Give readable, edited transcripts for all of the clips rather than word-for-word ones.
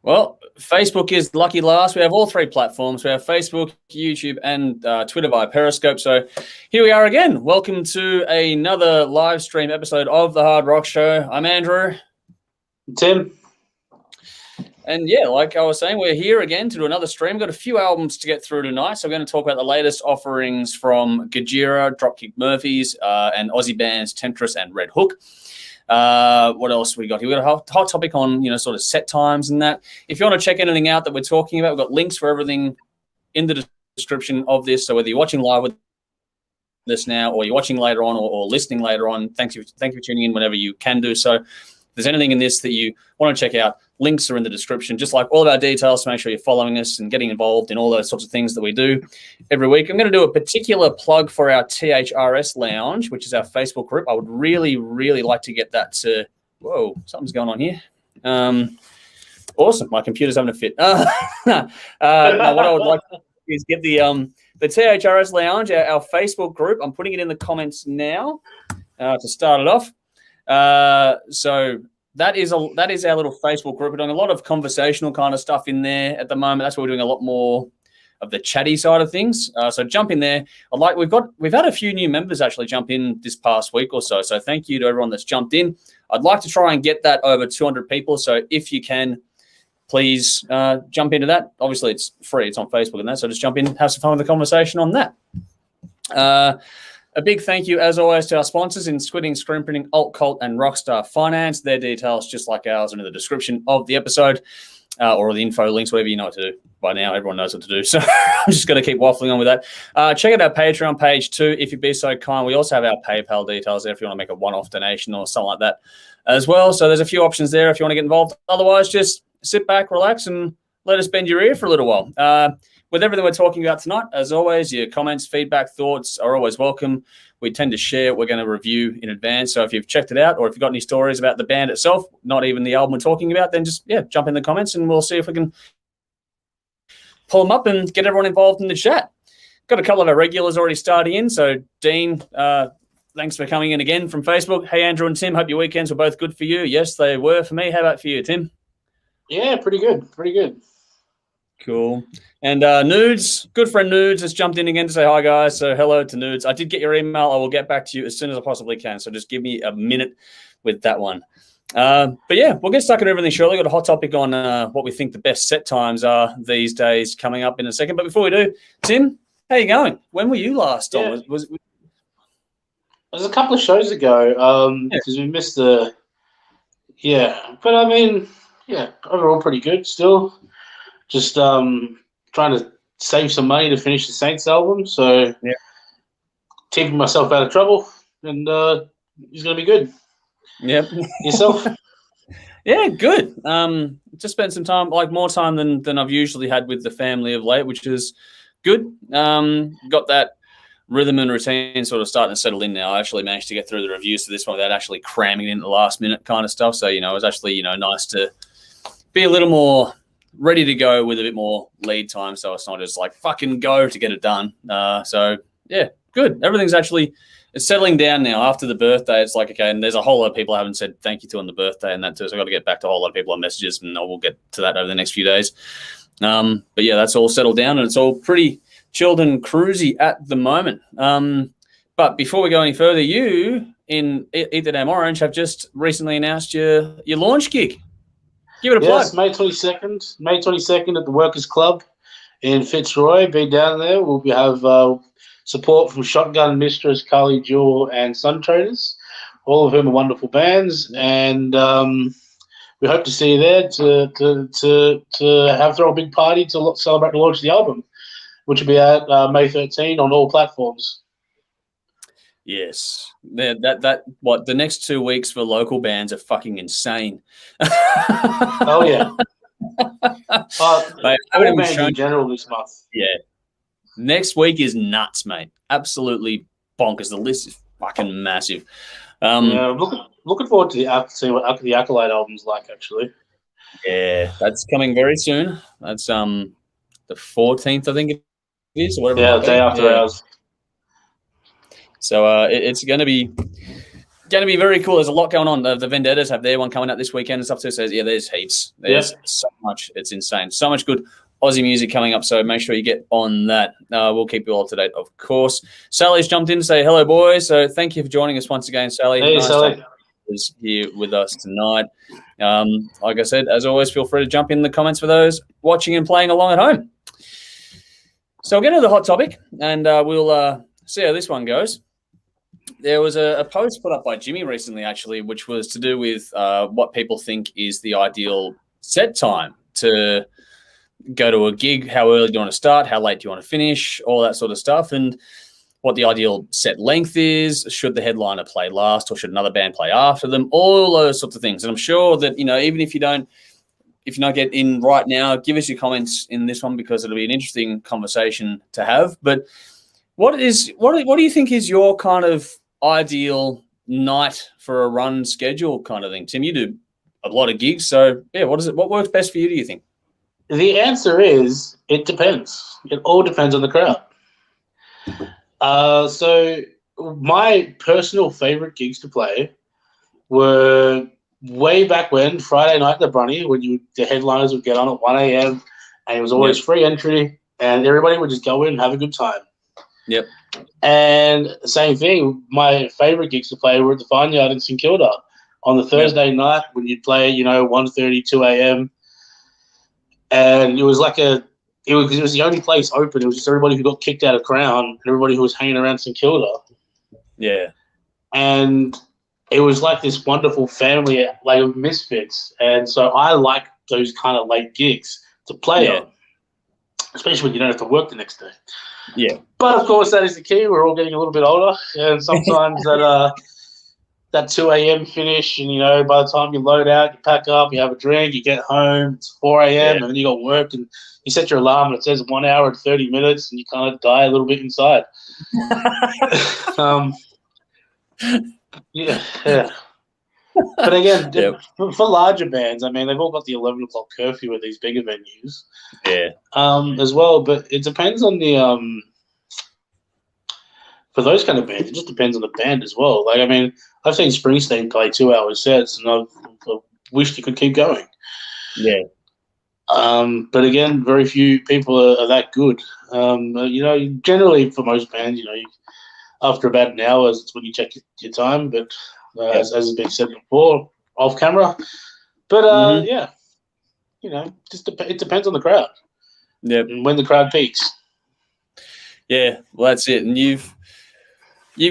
Well, Facebook is lucky last. We have all three platforms. We have Facebook, YouTube, and Twitter via Periscope. So here we are again. Welcome to another live stream episode of The Hard Rock Show. I'm Andrew. Tim. And yeah, like I was saying, we're here again to do another stream. We've got a few albums to get through tonight. So we're going to talk about the latest offerings from Gojira, Dropkick Murphys, and Aussie bands Temtris and RedHook. What else we got here? We've got a hot topic on, sort of set times and that. If you want to check anything out that we're talking about, we've got links for everything in the description of this. So whether you're watching live with this now or you're watching later on or listening later on, thank you for tuning in whenever you can do so. If there's anything in this that you want to check out, links are in the description, just like all of our details. So make sure you're following us and getting involved in all those sorts of things that we do every week. I'm going to do a particular plug for our THRS Lounge, which is our Facebook group. I would really, really like to get that to – whoa, something's going on here. Awesome. My computer's having a fit. No, what I would like is get the THRS Lounge, our Facebook group. I'm putting it in the comments now to start it off. So that is our little Facebook group. We're doing a lot of conversational kind of stuff in there at the moment. That's where we're doing a lot more of the chatty side of things. So jump in there. We've had a few new members actually jump in this past week or so. So thank you to everyone that's jumped in. I'd like to try and get that over 200 people. So if you can, please jump into that. Obviously it's free. It's on Facebook and that. So just jump in, have some fun with the conversation on that. A big thank you, as always, to our sponsors in Squidding, Screen Printing, Alt Cult, and Rockstar Finance. Their details, just like ours, are in the description of the episode or the info links, whatever you know what to do. By now, everyone knows what to do. So I'm just going to keep waffling on with that. Check out our Patreon page too, if you'd be so kind. We also have our PayPal details there if you want to make a one-off donation or something like that as well. So there's a few options there if you want to get involved. Otherwise, just sit back, relax, and let us bend your ear for a little while. With everything we're talking about tonight, as always, your comments, feedback, thoughts are always welcome. We tend to share what we're going to review in advance. So if you've checked it out or if you've got any stories about the band itself, not even the album we're talking about, then just, jump in the comments and we'll see if we can pull them up and get everyone involved in the chat. Got a couple of our regulars already starting in. So Dean, thanks for coming in again from Facebook. Hey, Andrew and Tim, hope your weekends were both good for you. Yes, they were for me. How about for you, Tim? Yeah, pretty good. Cool. And Nudes, good friend Nudes, has jumped in again to say hi, guys. So hello to Nudes. I did get your email. I will get back to you as soon as I possibly can. So just give me a minute with that one. But yeah, we'll get stuck into everything shortly. Got a hot topic on what we think the best set times are these days coming up in a second. But before we do, Tim, how you going? When were you last on? It was a couple of shows ago because we missed the – But I mean, overall pretty good still. Just trying to save some money to finish the Saints album, so keeping myself out of trouble, and it's going to be good. Yep. Yourself? Yeah, good. Just spent some time, more time than I've usually had with the family of late, which is good. Got that rhythm and routine sort of starting to settle in now. I actually managed to get through the reviews for this one without actually cramming it in the last minute kind of stuff. So, it was actually, nice to be a little more ready to go with a bit more lead time, so it's not just like fucking go to get it done. So yeah, good. Everything's actually it's settling down now after the birthday. It's like, okay, and there's a whole lot of people I haven't said thank you to on the birthday and that too, so I've got to get back to a whole lot of people on messages, and we'll get to that over the next few days. But yeah, that's all settled down and it's all pretty chilled and cruisy at the moment. But before we go any further, you in Eat the Damn Orange have just recently announced your launch gig. Give it a plug. Yes, May 22nd at the Workers Club in Fitzroy. Be down there. We'll have support from Shotgun Mistress, Carly Jewel, and Sun Traders, all of whom are wonderful bands. And we hope to see you there to throw a big party to celebrate the launch of the album, which will be out May 13 on all platforms. Yes, the next 2 weeks for local bands are fucking insane. Oh yeah, all bands in general this month. Yeah, next week is nuts, mate. Absolutely bonkers. The list is fucking massive. Looking forward to seeing what the Acolyte album's like. Actually, yeah, that's coming very soon. That's the 14th, I think it is, or whatever. Yeah, the day after ours. So it's going to be going to be very cool. There's a lot going on. The Vendettas have their one coming out this weekend and stuff too. So yeah, there's heaps. There's so much. It's insane. So much good Aussie music coming up. So make sure you get on that. We'll keep you all up to date, of course. Sally's jumped in to say hello, boys. So thank you for joining us once again, Sally. Hey, nice Sally. Is here with us tonight. Like I said, as always, feel free to jump in the comments for those watching and playing along at home. So we'll get into the hot topic, and we'll see how this one goes. There was a post put up by Jimmy recently, actually, which was to do with what people think is the ideal set time to go to a gig. How early do you want to start? How late do you want to finish? All that sort of stuff. And what the ideal set length is. Should the headliner play last or should another band play after them? All those sorts of things. And I'm sure that, even if you not get in right now, give us your comments in this one because it'll be an interesting conversation to have. But what do you think is your kind of ideal night for a run schedule kind of thing? Tim, you do a lot of gigs, so yeah, what works best for you, do you think? The answer is it depends. It all depends on the crowd. So my personal favorite gigs to play were way back when, Friday night at the Brunny, when the headliners would get on at 1 a.m. and it was always free entry and everybody would just go in and have a good time. Yep. And same thing, my favorite gigs to play were at the Vineyard in St Kilda on the Thursday night when you'd play, 1:30, 2 a.m. And it was like it was the only place open. It was just everybody who got kicked out of Crown and everybody who was hanging around St Kilda. Yeah. And it was like this wonderful family of misfits. And so I like those kind of late gigs to play on, especially when you don't have to work the next day. Yeah. But, of course, that is the key. We're all getting a little bit older. And sometimes that 2 a.m. finish and, by the time you load out, you pack up, you have a drink, you get home, it's 4 a.m. and then you got work and you set your alarm and it says 1 hour and 30 minutes and you kind of die a little bit inside. Yeah. But again, for larger bands, they've all got the 11 o'clock curfew at these bigger venues. Yeah. As well, but it depends on the for those kind of bands, it just depends on the band as well. I've seen Springsteen play 2-hour sets, and I've wished he could keep going. Yeah. But again, very few people are that good. Generally for most bands, after about an hour, it's when you check your time. But as has been said before, off camera. But it depends on the crowd. Yeah. And when the crowd peaks. Yeah, well, that's it. And you've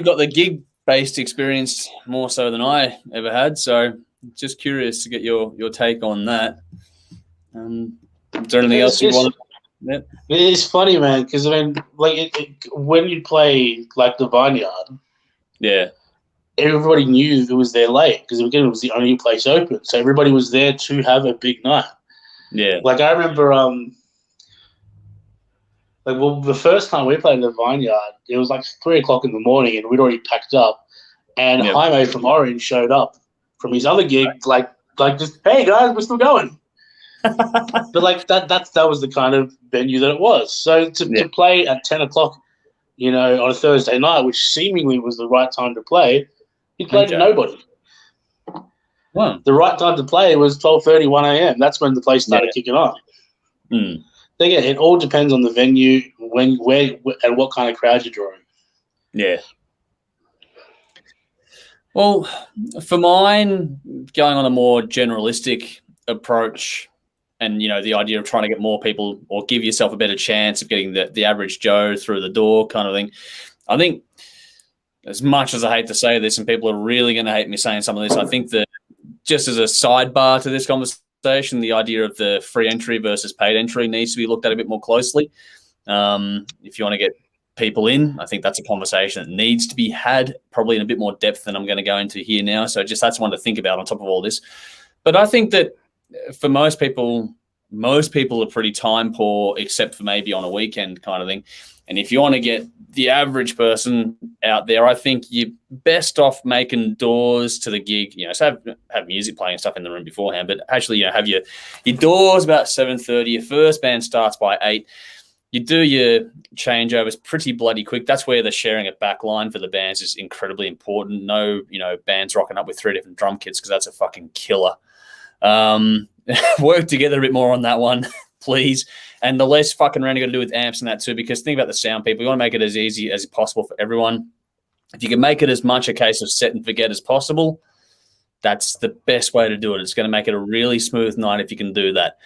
got the gig-based experience more so than I ever had, so just curious to get your take on that. Is there anything else you want to... Yeah. It's funny, man, because, when you play, the Vineyard, everybody knew it was there late because, again, it was the only place open, so everybody was there to have a big night. Yeah. I remember... the first time we played in the Vineyard, it was 3 o'clock in the morning and we'd already packed up. And Jaime from Orange showed up from his other gig, just, hey guys, we're still going. But that was the kind of venue that it was. So to play at 10 o'clock, on a Thursday night, which seemingly was the right time to play, he played to nobody. Wow. The right time to play was 12:30, 1 a.m. That's when the place started kicking off. Mm. Again, it all depends on the venue, when, where, and what kind of crowd you're drawing. Yeah. Well, for mine, going on a more generalistic approach and, the idea of trying to get more people or give yourself a better chance of getting the average Joe through the door kind of thing, I think as much as I hate to say this and people are really going to hate me saying some of this, I think that just as a sidebar to this conversation, the idea of the free entry versus paid entry needs to be looked at a bit more closely. If you want to get people in, I think that's a conversation that needs to be had probably in a bit more depth than I'm going to go into here now. So just that's one to think about on top of all this. But I think that for most people are pretty time poor, except for maybe on a weekend kind of thing. And if you want to get the average person out there, I think you're best off making doors to the gig. So have music playing and stuff in the room beforehand, but actually, have your doors about 7:30. Your first band starts by 8. you do your changeovers pretty bloody quick. That's where the sharing a backline for the bands is incredibly important. No, bands rocking up with 3 different drum kits because that's a fucking killer. Work together a bit more on that one, please. And the less fucking around you got to do with amps and that too, because think about the sound, people. You want to make it as easy as possible for everyone. If you can make it as much a case of set and forget as possible, that's the best way to do it. It's going to make it a really smooth night if you can do that.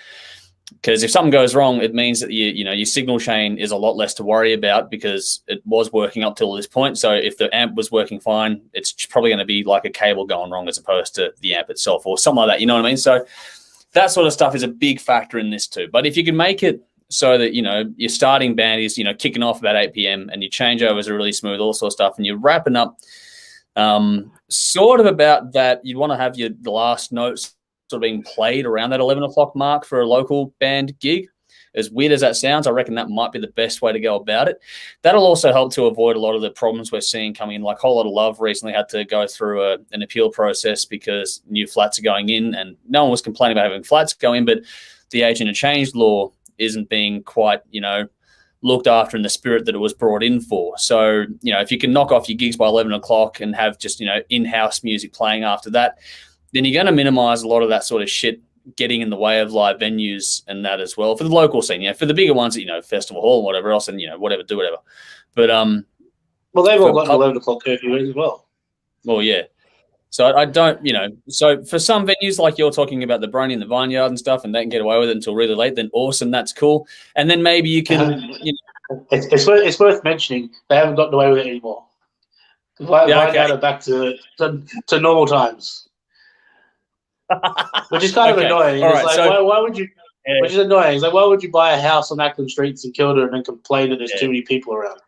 Because if something goes wrong, it means that your signal chain is a lot less to worry about because it was working up till this point. So if the amp was working fine, it's probably going to be like a cable going wrong as opposed to the amp itself or something like that. You know what I mean? So that sort of stuff is a big factor in this too. But if you can make it so that, your starting band is, kicking off about 8 p.m. and your changeovers are really smooth, all sorts of stuff, and you're wrapping up sort of about that, you'd want to have the last notes sort of being played around that 11 o'clock mark for a local band gig. As weird as that sounds, I reckon that might be the best way to go about it. That'll also help to avoid a lot of the problems we're seeing coming in. Like Whole Lot of Love recently had to go through an appeal process because new flats are going in, and no one was complaining about having flats go in, but the age interchange law isn't being quite, looked after in the spirit that it was brought in for. So, if you can knock off your gigs by 11 o'clock and have just, in-house music playing after that, then you're going to minimize a lot of that sort of shit getting in the way of live venues and that as well for the local scene. For the bigger ones, Festival Hall and whatever else, and whatever. But well, they've all got an 11 o'clock curfew as well. Well, yeah. So I don't, so for some venues like you're talking about the Brony and the Vineyard and stuff, and they can get away with it until really late, then awesome, that's cool. And then maybe you can, It's worth mentioning they haven't gotten away with it anymore. Vineyard are back to normal times. Which is kind of annoying. All it's right, like, why would you? Yeah. Which is annoying. It's like, why would you buy a house on Ackland Streets in Kilda and then complain that there's too many people around?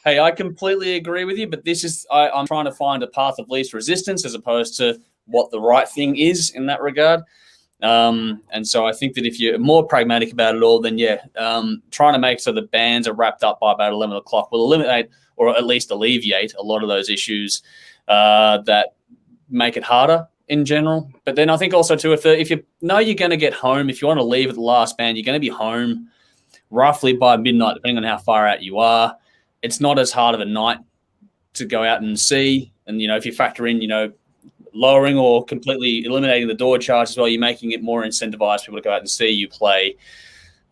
Hey, I completely agree with you, but this is I'm trying to find a path of least resistance as opposed to what the right thing is in that regard. And so I think that if you're more pragmatic about it all, then trying to make so the bands are wrapped up by about 11 o'clock will eliminate or at least alleviate a lot of those issues that make it harder in general. But then I think also too, if you know you're going to get home, if you want to leave at the last band, you're going to be home roughly by midnight, depending on how far out you are. It's not as hard of a night to go out and see. And, if you factor in, lowering or completely eliminating the door charge as well, you're making it more incentivized people to go out and see you play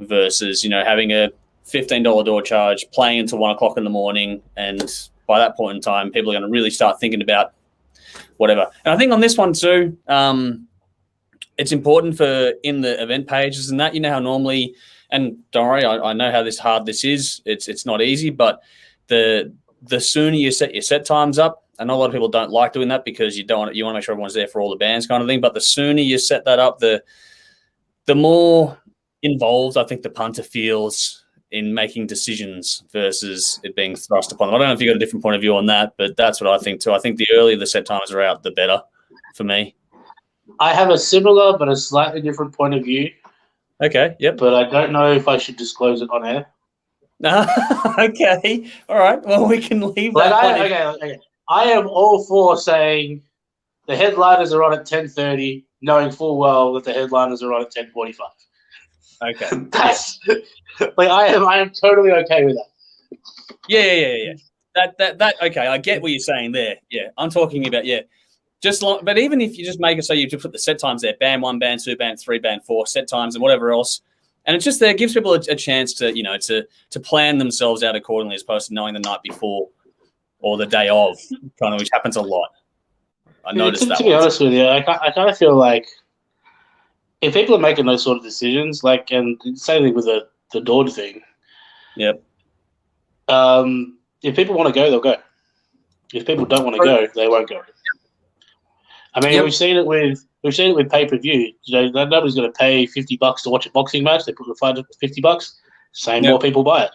versus, having a $15 door charge, playing until 1 o'clock in the morning. And by that point in time, people are going to really start thinking about whatever. And I think on this one too, it's important for in the event pages and that, how normally, and don't worry, I know how hard this is. It's not easy, but the sooner you set your set times up, I know a lot of people don't like doing that because you want to make sure everyone's there for all the bands kind of thing. But the sooner you set that up, the more involved I think the punter feels in making decisions versus it being thrust upon them. I don't know if you've got a different point of view on that, but that's what I think too. I think the earlier the set times are out, the better for me. I have a similar but a slightly different point of view. Okay, yep. But I don't know if I should disclose it on air. Okay, all right. Well, we can leave that. Okay. I am all for saying the headliners are on at 10:30, knowing full well that the headliners are on at 10:45. Okay, that's I am totally okay with that. Yeah. That okay. I get what you're saying there. Yeah, I'm talking about but even if you just make it so you just put the set times there, band 1, band 2, band 3, band 4, set times and whatever else, and it's just there, gives people a chance to to plan themselves out accordingly as opposed to knowing the night before or the day of, kind of, which happens a lot. I noticed that. To be honest with you, I kind of feel like if people are making those sort of decisions, and same thing with the door thing. Yep. If people want to go, they'll go. If people don't want to go, they won't go. I mean, we've seen it with pay-per-view. Nobody's going to pay $50 to watch a boxing match. They put the fight at $50. More people buy it.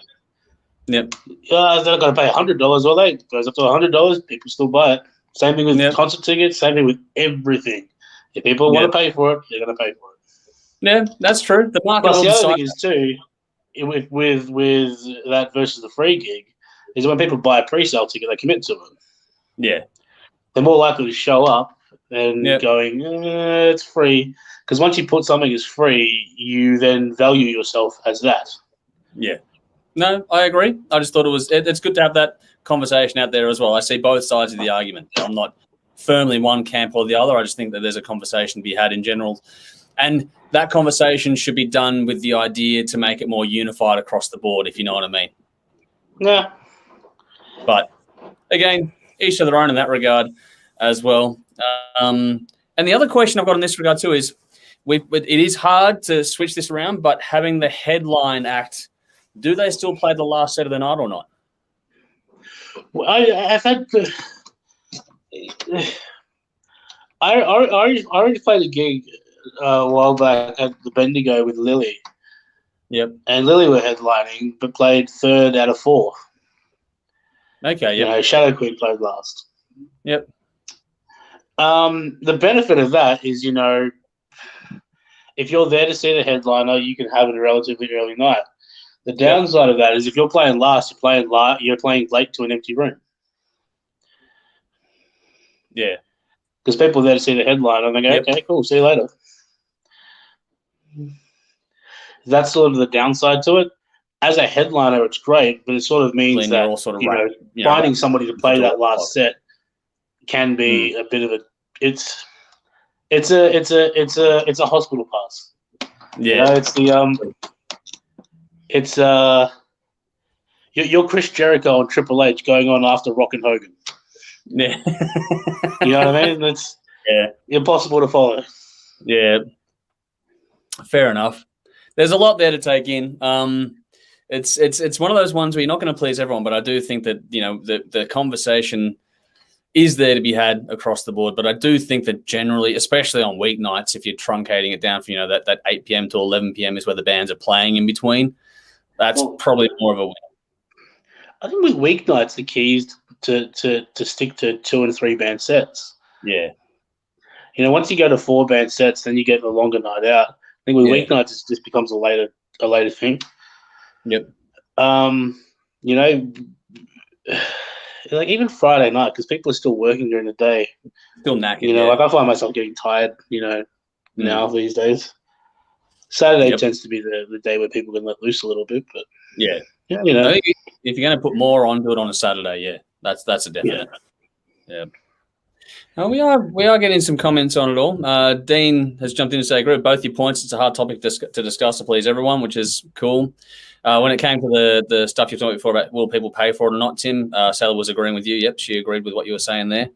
Yep. They're not going to pay $100, will they? It goes up to $100. People still buy it. Same thing with concert tickets. Same thing with everything. If people want to pay for it, they're going to pay for it. Yeah, that's true. The market. Plus, the other thing is too, with that versus the free gig, is when people buy a pre-sale ticket, they commit to it. Yeah. They're more likely to show up and going, it's free. Because once you put something as free, you then value yourself as that. Yeah. No, I agree. I just thought it's good to have that conversation out there as well. I see both sides of the argument. I'm not firmly one camp or the other. I just think that there's a conversation to be had in general. And that conversation should be done with the idea to make it more unified across the board, if you know what I mean. Yeah. But again, each to their own in that regard as well. And the other question I've got in this regard too is, it is hard to switch this around, but having the headline act, do they still play the last set of the night or not? Well, I've had I already played a gig a while back at the Bendigo with Lily. Yep. And Lily were headlining, but played third out of four. Okay, yep. Shadow Queen played last. Yep. The benefit of that is, if you're there to see the headliner, you can have it a relatively early night. The downside of that is if you're playing last, you're playing late to an empty room. Yeah. Because people are there to see the headliner, and they go, okay, cool, see you later. That's sort of the downside to it. As a headliner, it's great, but it sort of means that finding somebody to play that last set can be a bit of a. It's a hospital pass. Yeah, you're Chris Jericho and Triple H going on after Rock and Hogan. Yeah, you know what I mean. It's impossible to follow. Yeah, fair enough. There's a lot there to take in. It's one of those ones where you're not going to please everyone, but I do think that the conversation is there to be had across the board. But I do think that generally, especially on weeknights, if you're truncating it down from that 8 p.m. to 11 p.m. is where the bands are playing in between, that's probably more of a win. I think with weeknights, the key is to stick to 2 and 3 band sets. Yeah. Once you go to 4 band sets, then you get a longer night out. I think with weeknights, it just becomes a later thing. Yep. Like even Friday night, because people are still working during the day. Still knackered. Like I find myself getting tired, now these days. Saturday tends to be the day where people can let loose a little bit, but I think if you're going to put more on, do it on a Saturday. That's a definite. Yeah. We are getting some comments on it all. Dean has jumped in to say, agree with both your points. It's a hard topic to discuss to please everyone, which is cool. When it came to the stuff you talked before about will people pay for it or not, Tim, Sally was agreeing with you. Yep, she agreed with what you were saying there.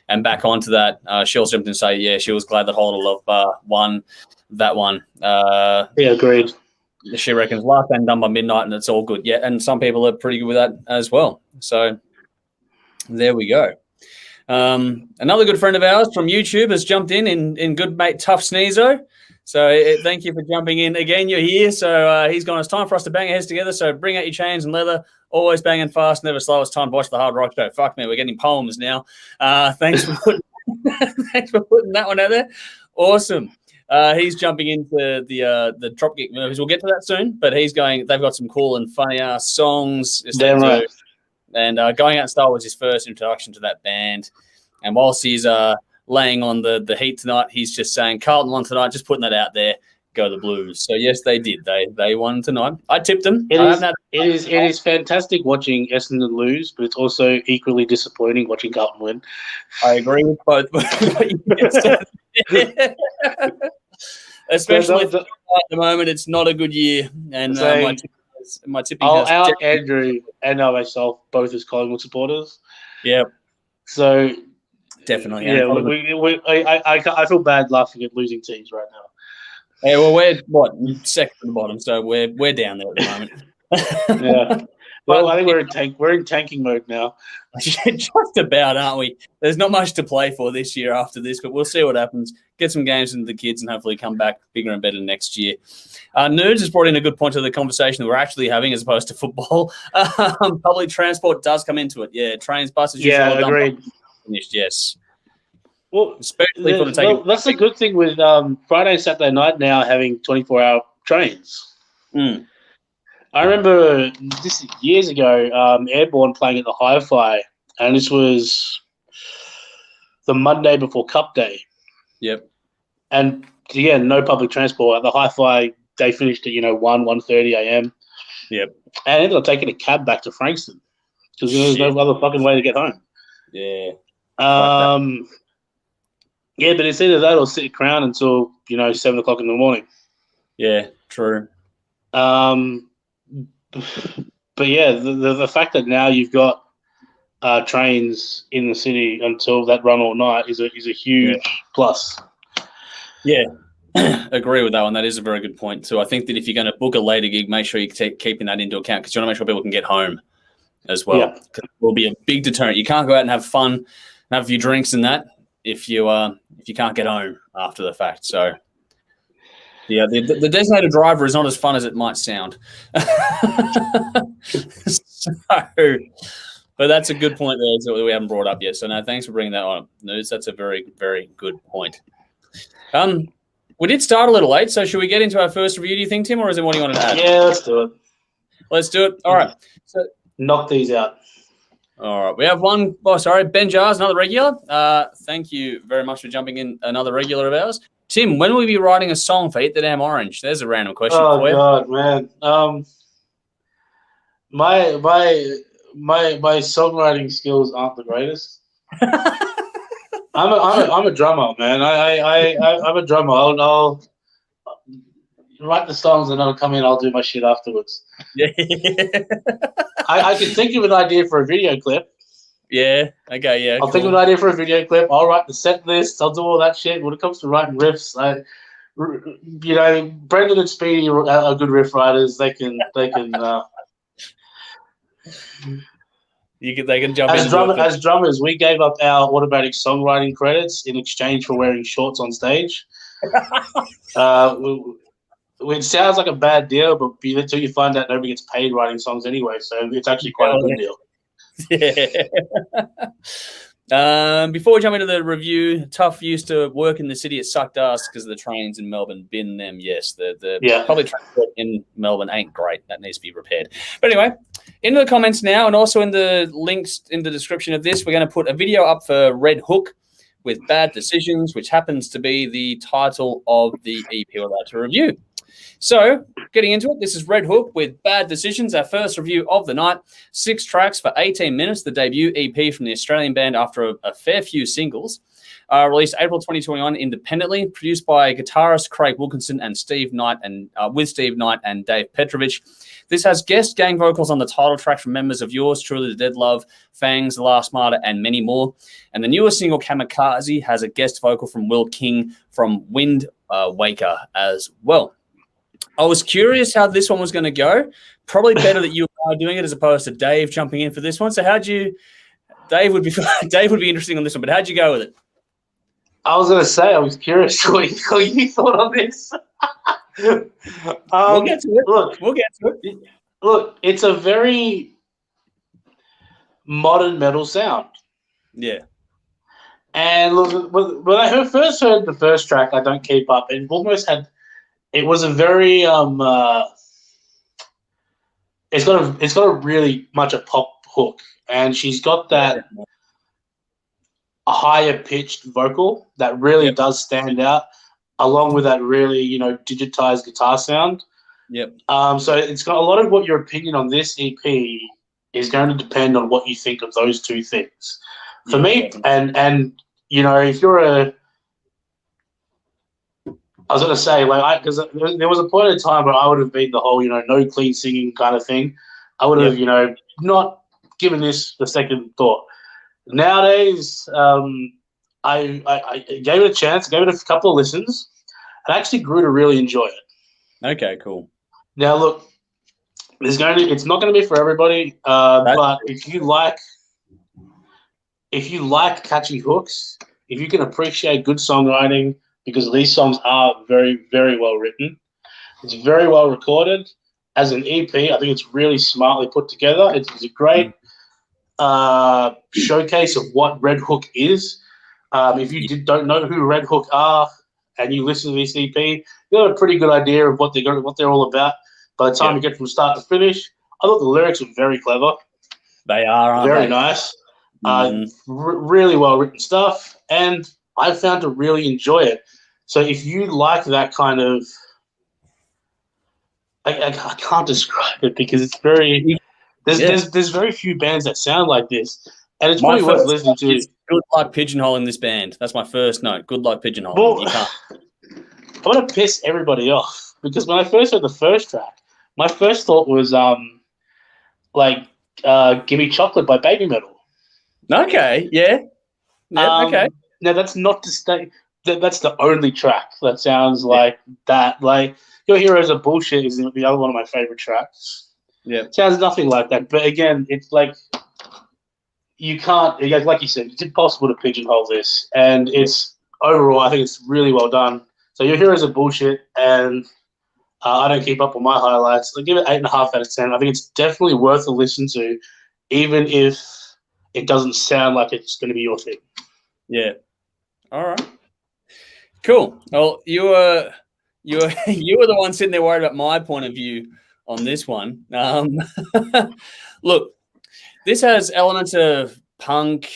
And back onto that, she also jumped in to say, she was glad that Holiday Love Bar won that one. Agreed. She reckons last band done by midnight and it's all good. Yeah, and some people are pretty good with that as well. So there we go. Another good friend of ours from YouTube has jumped in good mate Tough Sneezo. So thank you for jumping in again. You're here. So he's gone, it's time for us to bang our heads together. So bring out your chains and leather. Always banging fast, never slow. It's time to watch the Hard Rock Show. Fuck me, we're getting poems now. Thanks for putting that one out there. Awesome. He's jumping into the Dropkick Murphys. We'll get to that soon, but he's going. They've got some cool and funny ass songs. Damn right. And Going Out Style was his first introduction to that band. And whilst he's laying on the heat tonight, he's just saying Carlton won tonight. Just putting that out there. Go the Blues. So yes, they did. They won tonight. I tipped them. It is fantastic watching Essendon lose, but it's also equally disappointing watching Carlton win. I agree with both. Especially at the moment, it's not a good year. And my tipping I'll out Andrew and myself both as Collingwood supporters. Yeah. So definitely. Yeah, I feel bad laughing at losing teams right now. Yeah, well, we're second at the bottom, so we're down there at the moment. Yeah. Well, I think we're in tanking mode now. Just about, aren't we? There's not much to play for this year after this, but we'll see what happens. Get some games into the kids and hopefully come back bigger and better next year. Nerds has brought in a good point to the conversation that we're actually having as opposed to football. Public transport does come into it. Yeah, trains, buses. Yeah, agreed. Finished, yes. Well, especially for the taking. That's the good thing with Friday, Saturday night now having 24-hour trains. Mm. I remember this years ago, Airborne playing at the Hi-Fi, and this was the Monday before Cup Day. Yep. And, no public transport. At the Hi-Fi, they finished at, 1:30 a.m. Yep. And I ended up taking a cab back to Frankston because there was no other fucking way to get home. Yeah. Yeah, but it's either that or sit at Crown until 7 o'clock in the morning. Yeah, true. But yeah, the fact that now you've got trains in the city until that run all night is a huge plus. Yeah, agree with that one. That is a very good point too. I think that if you're going to book a later gig, make sure you're keeping that into account because you want to make sure people can get home as well. Yeah. It will be a big deterrent. You can't go out and have fun and have a few drinks and that if you can't get home after the fact. So yeah, the designated driver is not as fun as it might sound. But that's a good point there that we haven't brought up yet. So no, thanks for bringing that on, News. That's a very, very good point. We did start a little late, so should we get into our first review, do you think, Tim, or is there one you want to add? Yeah, let's do it. Let's do it. All right. So knock these out. All right. We have one. Oh, sorry. Ben Jars, another regular. Thank you very much for jumping in, another regular of ours. Tim, when will we be writing a song for Eat the Damn Orange? There's a random question for you. Oh, God, man. My songwriting skills aren't the greatest. I'm a drummer, man. I'm a drummer. I'll write the songs and I'll come in. I'll do my shit afterwards. Yeah. I can think of an idea for a video clip. Yeah. Okay. Yeah. I'll think of an idea for a video clip. I'll write the set list. I'll do all that shit. When it comes to writing riffs, Brendan and Speedy are good riff writers. They can. They can jump as drummers, we gave up our automatic songwriting credits in exchange for wearing shorts on stage. It sounds like a bad deal, but until you find out nobody gets paid writing songs anyway, so it's actually quite a good deal. Yeah. Before we jump into the review, tough used to work in the city. It sucked ass because of the trains in Melbourne. Bin them, yes. The public transport in Melbourne ain't great. That needs to be repaired. But anyway, into the comments now, and also in the links in the description of this, we're going to put a video up for RedHook with Bad Decisions, which happens to be the title of the EP we're about to review. So, getting into it, this is RedHook with Bad Decisions, our first review of the night. 6 tracks for 18 minutes, the debut EP from the Australian band after a fair few singles. Released April 2021 independently, produced by guitarist Craig Wilkinson and Steve Knight, and with Steve Knight and Dave Petrovich. This has guest gang vocals on the title track from members of Yours Truly, The Dead Love, Fangs, The Last Martyr, and many more. And the newest single, Kamikaze, has a guest vocal from Will King from Wind Waker as well. I was curious how this one was going to go. Probably better that you are doing it as opposed to Dave jumping in for this one. So Dave would be interesting on this one, but how'd you go with it? I was going to say, I was curious what you thought on this. We'll get to it. Look, it's a very modern metal sound. Yeah. And look, when I first heard the first track, I Don't Keep Up, it almost had, it was a very, it's got a really much a pop hook, and she's got that higher pitched vocal that really does stand out, along with that really, digitized guitar sound. Yep. So it's got a lot of what your opinion on this EP is going to depend on what you think of those two things. For me, definitely. and if you're I was going to say, because there was a point in time where I would have been the whole, no clean singing kind of thing. I would have, not given this the second thought. Nowadays, I gave it a chance, gave it a couple of listens, and actually grew to really enjoy it. Okay, cool. Now, look, it's not going to be for everybody, but if you like catchy hooks, if you can appreciate good songwriting, because these songs are very, very well written, it's very well recorded. As an EP, I think it's really smartly put together. It's a great showcase of what RedHook is. If you don't know who RedHook are and you listen to this EP, you have a pretty good idea of what they're all about. By the time you get from start to finish, I thought the lyrics were very clever. They are, aren't very they? Nice. Really well written stuff, and I found to really enjoy it. So if you like that kind of, I can't describe it because it's very there's very few bands that sound like this, and it's probably worth listening to. Good luck pigeonholing this band. That's my first note. Good luck pigeonholing. Well, You can't. I want to piss everybody off because when I first heard the first track, my first thought was "Gimme Chocolate" by Baby Metal. Okay, yeah. Okay. Now that's not to say that's the only track that sounds like that. Like Your Heroes Are Bullshit is the other one of my favorite tracks. Yeah, sounds nothing like that. But again, it's like you can't, like you said, it's impossible to pigeonhole this. And it's overall, I think it's really well done. So Your Heroes Are Bullshit, and I don't keep up on my highlights. I give it 8.5 out of 10. I think it's definitely worth a listen to, even if it doesn't sound like it's going to be your thing. Yeah. All right. Cool. Well, you were the one sitting there worried about my point of view on this one. Look, this has elements of punk,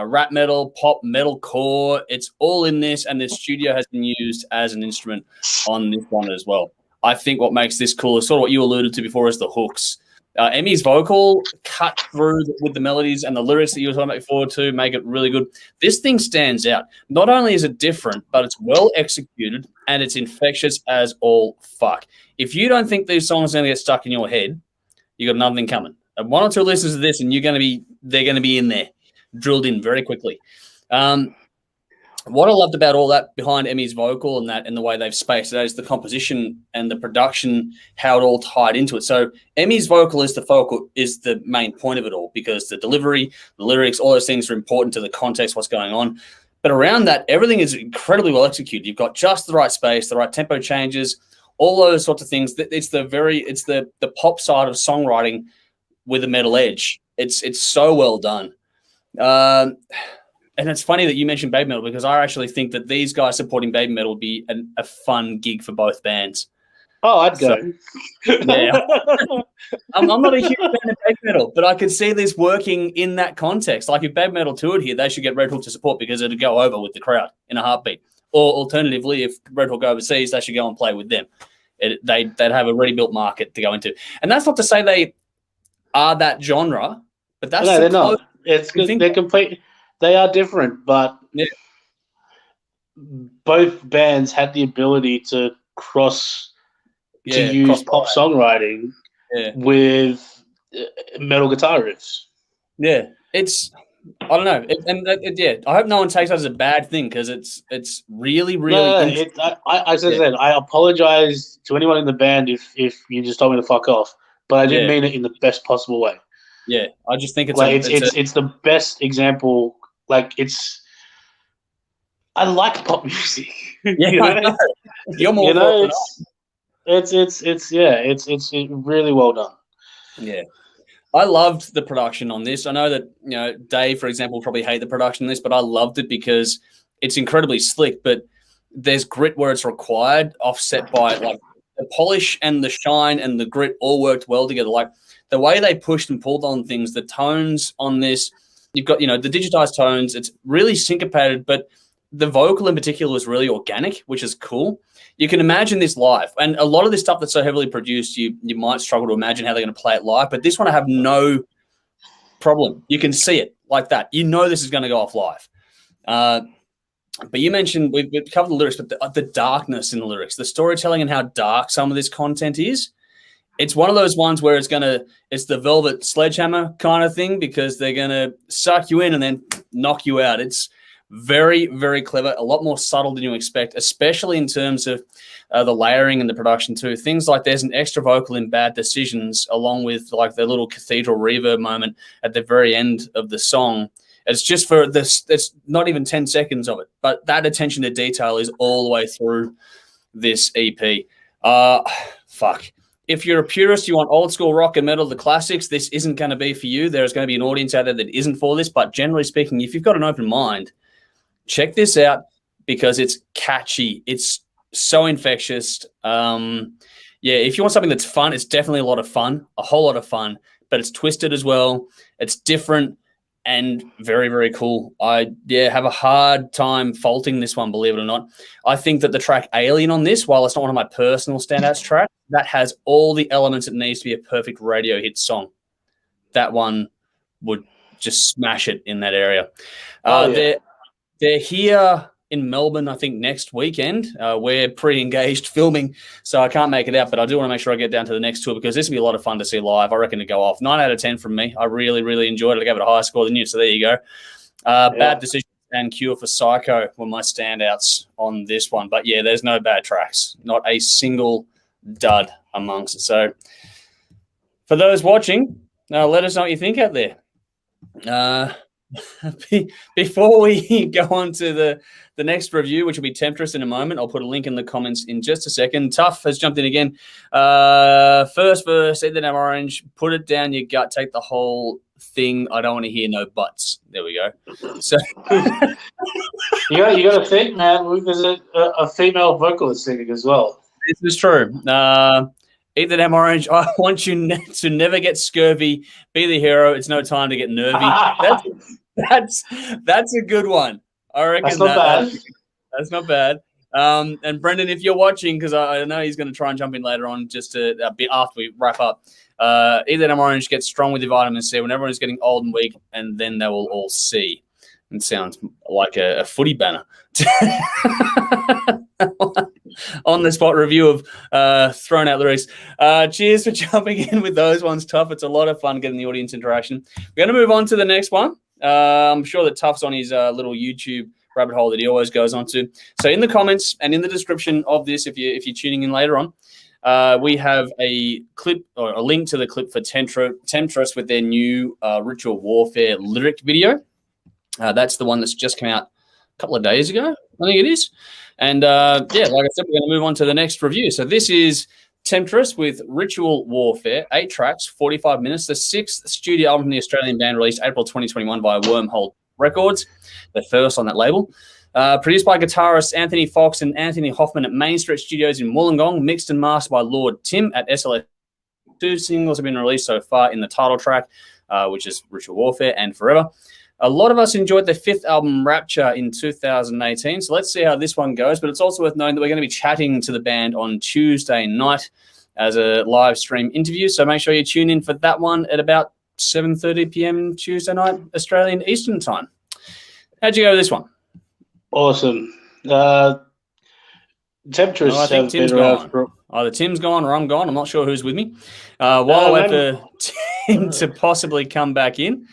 rap metal, pop, metalcore. It's all in this, and the studio has been used as an instrument on this one as well. I think what makes this cool is sort of what you alluded to before is the hooks. Emmy's vocal cut through with the melodies and the lyrics that you were talking about before to make it really good. This thing stands out. Not only is it different, but it's well executed and it's infectious as all fuck. If you don't think these songs are going to get stuck in your head, you got nothing coming. And one or two listens to this, and they're going to be in there, drilled in very quickly. What I loved about all that behind Emmy's vocal and the way they've spaced it is the composition and the production, how it all tied into it. So Emmy's vocal is the main point of it all, because the delivery, the lyrics, all those things are important to the context, what's going on. But around that, everything is incredibly well executed. You've got just the right space, the right tempo changes, all those sorts of things. It's the pop side of songwriting with a metal edge. It's so well done. And it's funny that you mentioned Baby Metal, because I actually think that these guys supporting Baby Metal would be a fun gig for both bands. Oh, I'd go. Yeah. I'm not a huge fan of Baby Metal, but I could see this working in that context. Like if Baby Metal toured here, they should get RedHook to support, because it'd go over with the crowd in a heartbeat. Or alternatively, if RedHook go overseas, they should go and play with them. They'd have a ready-built market to go into. And that's not to say they are that genre, but that's no, they're not. It's good. They're complete. They are different, but both bands had the ability to use pop songwriting with metal guitar riffs. Yeah, I don't know, I hope no one takes that as a bad thing, because it's really, really. I said, I apologize to anyone in the band if you just told me to fuck off, but I didn't mean it in the best possible way. Yeah, I just think it's it's the best example. Like I like pop music. Yeah, you're more. It's really well done. Yeah, I loved the production on this. I know that Dave, for example, probably hate the production on this, but I loved it because it's incredibly slick. But there's grit where it's required, offset by like the polish and the shine and the grit all worked well together. Like the way they pushed and pulled on things, the tones on this. You've got, the digitized tones. It's really syncopated, but the vocal in particular was really organic, which is cool. You can imagine this live. And a lot of this stuff that's so heavily produced, you might struggle to imagine how they're going to play it live. But this one, I have no problem. You can see it like that. This is going to go off live. But you mentioned, we've covered the lyrics, but the darkness in the lyrics, the storytelling and how dark some of this content is. It's one of those ones where it's the Velvet Sledgehammer kind of thing, because they're going to suck you in and then knock you out. It's very, very clever, a lot more subtle than you expect, especially in terms of the layering and the production too. Things like there's an extra vocal in Bad Decisions, along with like the little cathedral reverb moment at the very end of the song. It's just for this, it's not even 10 seconds of it, but that attention to detail is all the way through this EP. Fuck. If you're a purist, you want old school rock and metal, the classics, this isn't going to be for you. There's going to be an audience out there that isn't for this. But generally speaking, if you've got an open mind, check this out, because it's catchy. It's so infectious. If you want something that's fun, it's definitely a lot of fun, a whole lot of fun, but it's twisted as well. It's different. and very, very cool. I have a hard time faulting this one, believe it or not. I think that the track Alien on this, while it's not one of my personal standouts tracks, that has all the elements it needs to be a perfect radio hit song. That one would just smash it in that area. They're here in Melbourne, I think, next weekend. We're pre-engaged filming, so I can't make it out, but I do want to make sure I get down to the next tour because this will be a lot of fun to see live. I reckon to go off. 9 out of 10 from me. I really, really enjoyed it. I gave it a higher score than you, so there you go. Bad Decision and Cure for Psycho were my standouts on this one. But, yeah, there's no bad tracks. Not a single dud amongst it. So for those watching, let us know what you think out there. Before we go on to the next review, which will be Temtris in a moment, I'll put a link in the comments in just a second. Tough has jumped in again. First verse, Eat That Damn Orange, put it down your gut, take the whole thing. I don't want to hear no buts. There we go. So you got to think, man. There's a female vocalist singing as well. This is true. Eat the damn orange. I want you to never get scurvy. Be the hero. It's no time to get nervy. That's a good one. I reckon that's not bad. That's not bad. And Brendan, if you're watching, because I know he's going to try and jump in later on, just a bit after we wrap up. Eat the damn orange. Get strong with your vitamin C when everyone's getting old and weak, and then they will all see. It sounds like a footy banner. On the spot review of thrown out lyrics. Cheers for jumping in with those ones, Tough. It's a lot of fun getting the audience interaction. We're going to move on to the next one. I'm sure that Tough's on his little YouTube rabbit hole that he always goes on to. So in the comments and in the description of this, if you're tuning in later on, we have a clip or a link to the clip for Temtris with their new Ritual Warfare lyric video. That's the one that's just come out a couple of days ago, I think it is. And, like I said, we're going to move on to the next review. So this is Temtris with Ritual Warfare, 8 tracks, 45 minutes, the 6th studio album from the Australian band released April 2021 via Wormhole Records, the first on that label. Produced by guitarists Anthony Fox and Anthony Hoffman at Main Street Studios in Wollongong, mixed and mastered by Lord Tim at SLS. 2 singles have been released so far in the title track, which is Ritual Warfare and Forever. A lot of us enjoyed the 5th album, Rapture, in 2018, so let's see how this one goes. But it's also worth knowing that we're going to be chatting to the band on Tuesday night as a live stream interview, so make sure you tune in for that one at about 7:30 p.m. Tuesday night, Australian Eastern Time. How'd you go with this one? Awesome. Temtris. I think Tim's gone. Either Tim's gone or I'm gone. I'm not sure who's with me. While I wait for Tim to possibly come back in,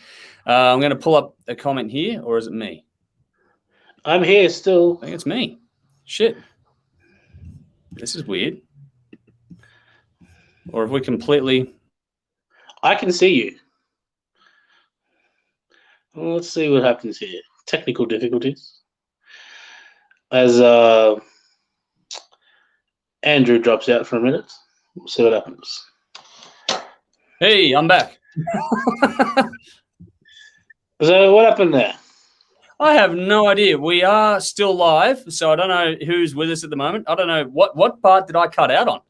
I'm going to pull up a comment here, or is it me? I'm here still. I think it's me. Shit. This is weird. Or have we completely... I can see you. Well, let's see what happens here. Technical difficulties. As Andrew drops out for a minute, we'll see what happens. Hey, I'm back. So what happened there? I have no idea. We are still live, so I don't know who's with us at the moment. I don't know. What part did I cut out on?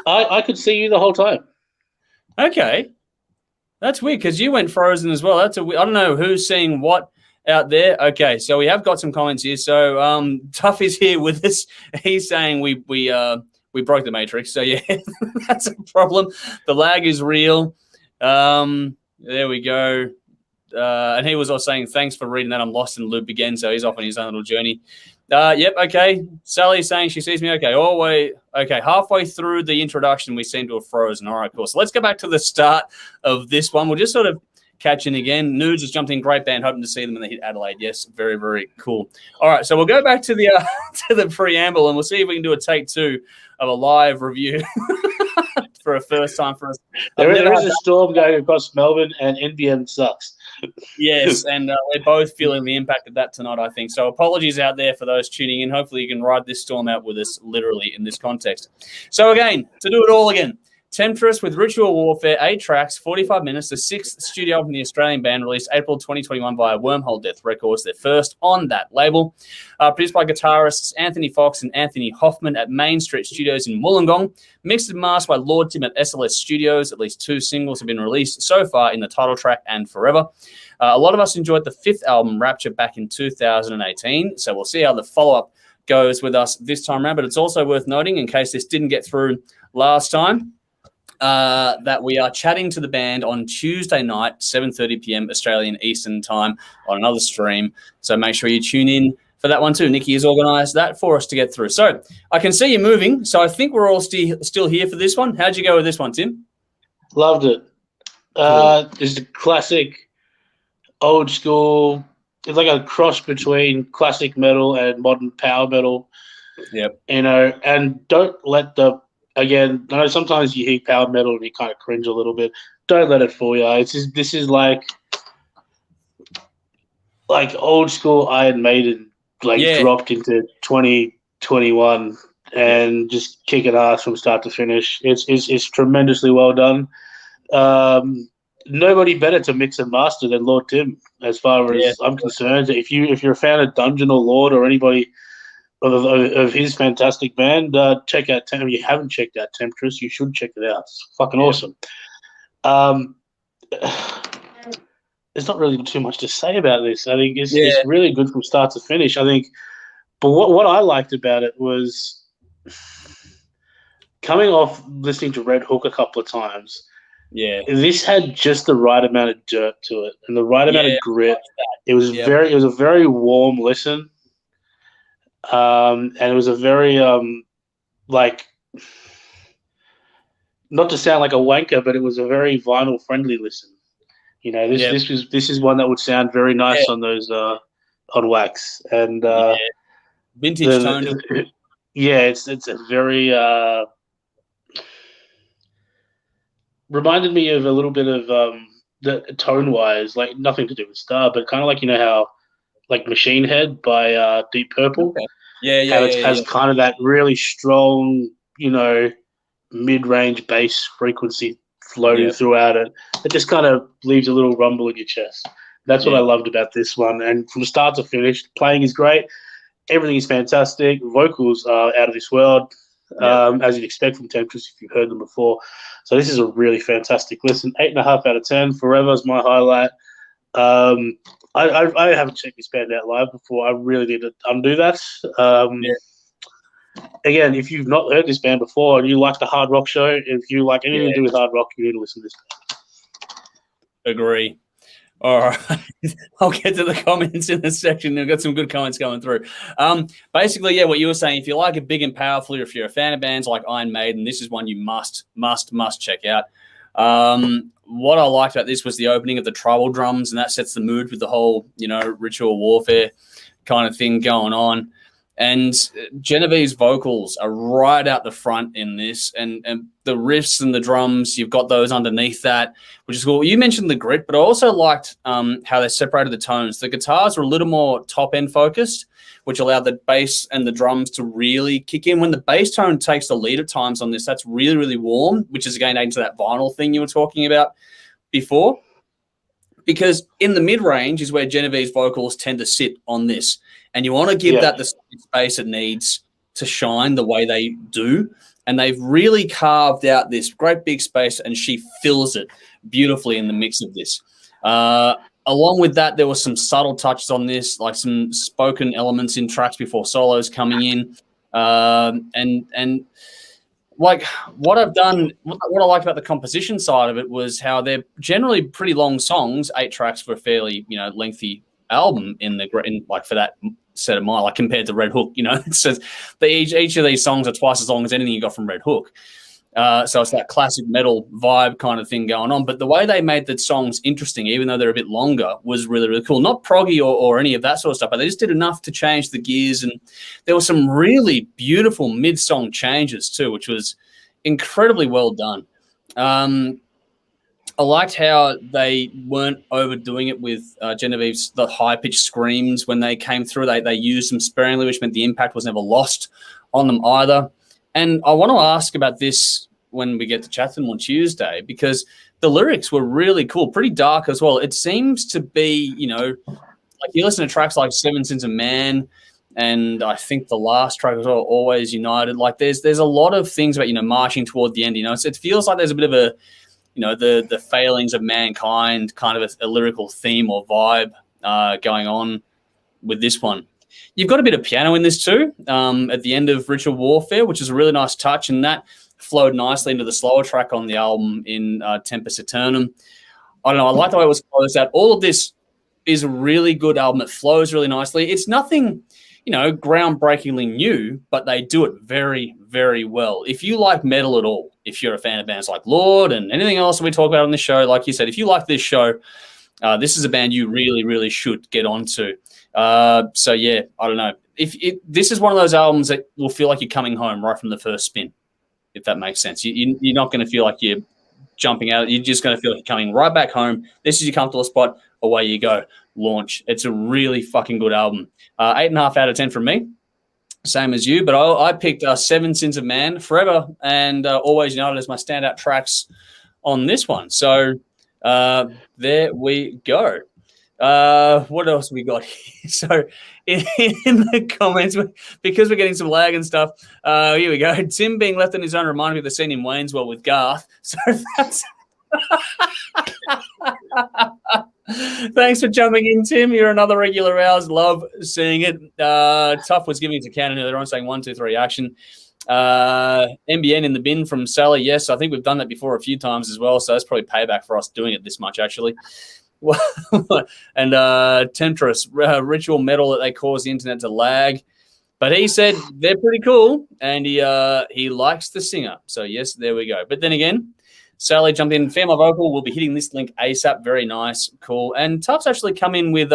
I could see you the whole time. Okay. That's weird because you went frozen as well. I don't know who's seeing what out there. Okay, so we have got some comments here. So Tough is here with us. He's saying we broke the matrix. So yeah, that's a problem. The lag is real. There we go. And he was also saying, thanks for reading that. I'm lost in the loop again. So he's off on his own little journey. Yep. Okay. Sally's saying she sees me. Okay. Okay. Halfway through the introduction, we seem to have frozen. All right, cool. So let's go back to the start of this one. We'll just sort of catch in again. Nudes has jumped in. Great band. Hoping to see them when they hit Adelaide. Yes. Very, very cool. All right. So we'll go back to the to the preamble and we'll see if we can do a take 2 of a live review for a first time for us. There is a storm going across Melbourne and NBN sucks. Yes, and we're both feeling the impact of that tonight, I think. So apologies out there for those tuning in. Hopefully you can ride this storm out with us literally in this context. So again, to do it all again, Temtris with Ritual Warfare, 8 tracks, 45 minutes, the 6th studio album from the Australian band, released April 2021 via Wormhole Death Records, their first on that label. Produced by guitarists Anthony Fox and Anthony Hoffman at Main Street Studios in Wollongong. Mixed and mastered by Lord Tim at SLS Studios. At least 2 singles have been released so far in the title track and Forever. A lot of us enjoyed the 5th album, Rapture, back in 2018. So we'll see how the follow-up goes with us this time around. But it's also worth noting, in case this didn't get through last time, that we are chatting to the band on Tuesday night, 7:30 p.m. Australian Eastern Time on another stream. So make sure you tune in for that one too. Nikki has organised that for us to get through. So I can see you moving. So I think we're all still here for this one. How'd you go with this one, Tim? Loved it. Cool. It's a classic, old school. It's like a cross between classic metal and modern power metal. Yep. You know, and don't let again, I know sometimes you hear power metal and you kind of cringe a little bit. Don't let it fool you. This is like old school Iron Maiden, dropped into 2021 and just kicking ass from start to finish. It's tremendously well done. Nobody better to mix and master than Lord Tim, as far as I'm concerned. If you're a fan of Dungeon or Lord or anybody of his fantastic band, check out If you haven't checked out Temtris, you should check it out. It's fucking awesome. There's not really too much to say about this. I think it's really good from start to finish. I think, but what I liked about it was coming off listening to RedHook a couple of times. Yeah, this had just the right amount of dirt to it and the right amount of grit. It was it was a very warm listen. And it was a very not to sound like a wanker, but it was a very vinyl friendly listen. You know, this is one that would sound very nice on those on wax and vintage tone. It's a very reminded me of a little bit of the tone wise, like nothing to do with Star, but kind of like, you know how like Machine Head by Deep Purple. Okay. Has kind of that really strong, you know, mid-range bass frequency floating throughout it. It just kind of leaves a little rumble in your chest. That's what I loved about this one. And from start to finish, playing is great. Everything is fantastic. Vocals are out of this world, as you'd expect from Temtris if you've heard them before. So this is a really fantastic listen. 8.5 out of 10. Forever is my highlight. I haven't checked this band out live before. I really need to undo that. Again, if you've not heard this band before and you like the hard rock show, if you like anything to do with hard rock, you need to listen to this band. Agree. All right. I'll get to the comments in this section. We've got some good comments going through. Basically, what you were saying, if you like it big and powerful, or if you're a fan of bands like Iron Maiden, this is one you must check out. What I liked about this was the opening of the tribal drums, and that sets the mood with the whole, you know, ritual warfare kind of thing going on. And Genevieve's vocals are right out the front in this, and the riffs and the drums, you've got those underneath that, which is cool. You mentioned the grit, but I also liked how they separated the tones. The guitars were a little more top-end focused, which allowed the bass and the drums to really kick in. When the bass tone takes the lead at times on this, that's really, really warm, which is, again, into that vinyl thing you were talking about before. Because in the mid-range is where Genevieve's vocals tend to sit on this. And you want to give that the space it needs to shine the way they do. And they've really carved out this great big space, and she fills it beautifully in the mix of this. Along with that, there were some subtle touches on this, like some spoken elements in tracks before solos coming in. And like what I've done, what I liked about the composition side of it was how they're generally pretty long songs, 8 tracks for a fairly, you know, lengthy album in like for that set of mine, like compared to RedHook, you know, it says each of these songs are twice as long as anything you got from RedHook. So it's that classic metal vibe kind of thing going on. But the way they made the songs interesting, even though they're a bit longer, was really, really cool. Not proggy or any of that sort of stuff, but they just did enough to change the gears. And there were some really beautiful mid-song changes too, which was incredibly well done. I liked how they weren't overdoing it with Genevieve's the high-pitched screams when they came through. They used them sparingly, which meant the impact was never lost on them either. And I want to ask about this when we get to chat to them on Tuesday, because the lyrics were really cool, pretty dark as well. It seems to be, you know, like you listen to tracks like Seven Sins of Man, and I think the last track was Always United. Like there's a lot of things about, you know, marching toward the end. You know, it feels like there's a bit of a, the failings of mankind, kind of a lyrical theme or vibe going on with this one. You've got a bit of piano in this too at the end of Ritual Warfare, which is a really nice touch, and that flowed nicely into the slower track on the album in Tempus Eternum. I don't know, I like the way it was closed out. All of this is a really good album. It flows really nicely. It's nothing, groundbreakingly new, but they do it very, very well. If you like metal at all, if you're a fan of bands like Lord and anything else that we talk about on this show, like you said, if you like this show, this is a band you really, really should get onto. So, yeah, I don't know. This is one of those albums that will feel like you're coming home right from the first spin, if that makes sense. You're not going to feel like you're jumping out. You're just going to feel like you're coming right back home. This is your comfortable spot. Away you go. Launch. It's a really fucking good album. 8.5 out of 10 from me. Same as you, but I picked Seven Sins of Man, Forever, and Always United as my standout tracks on this one. So there we go. What else we got here? So in the comments, because we're getting some lag and stuff, here we go. Tim being left on his own reminded me of the scene in Wayne's World with Garth. So that's thanks for jumping in, Tim. You're another regular ours. Love seeing it. Tough was giving it to Cannon earlier on, saying 1, 2, 3 action. NBN in the bin from Sally. Yes, I think we've done that before a few times as well, so that's probably payback for us doing it this much, actually. And Temtris, ritual metal that they cause the internet to lag. But he said they're pretty cool, and he likes the singer. So, yes, there we go. But then again, Sally jumped in. Female vocal. We'll be hitting this link ASAP. Very nice. Cool. And Tuff's actually come in with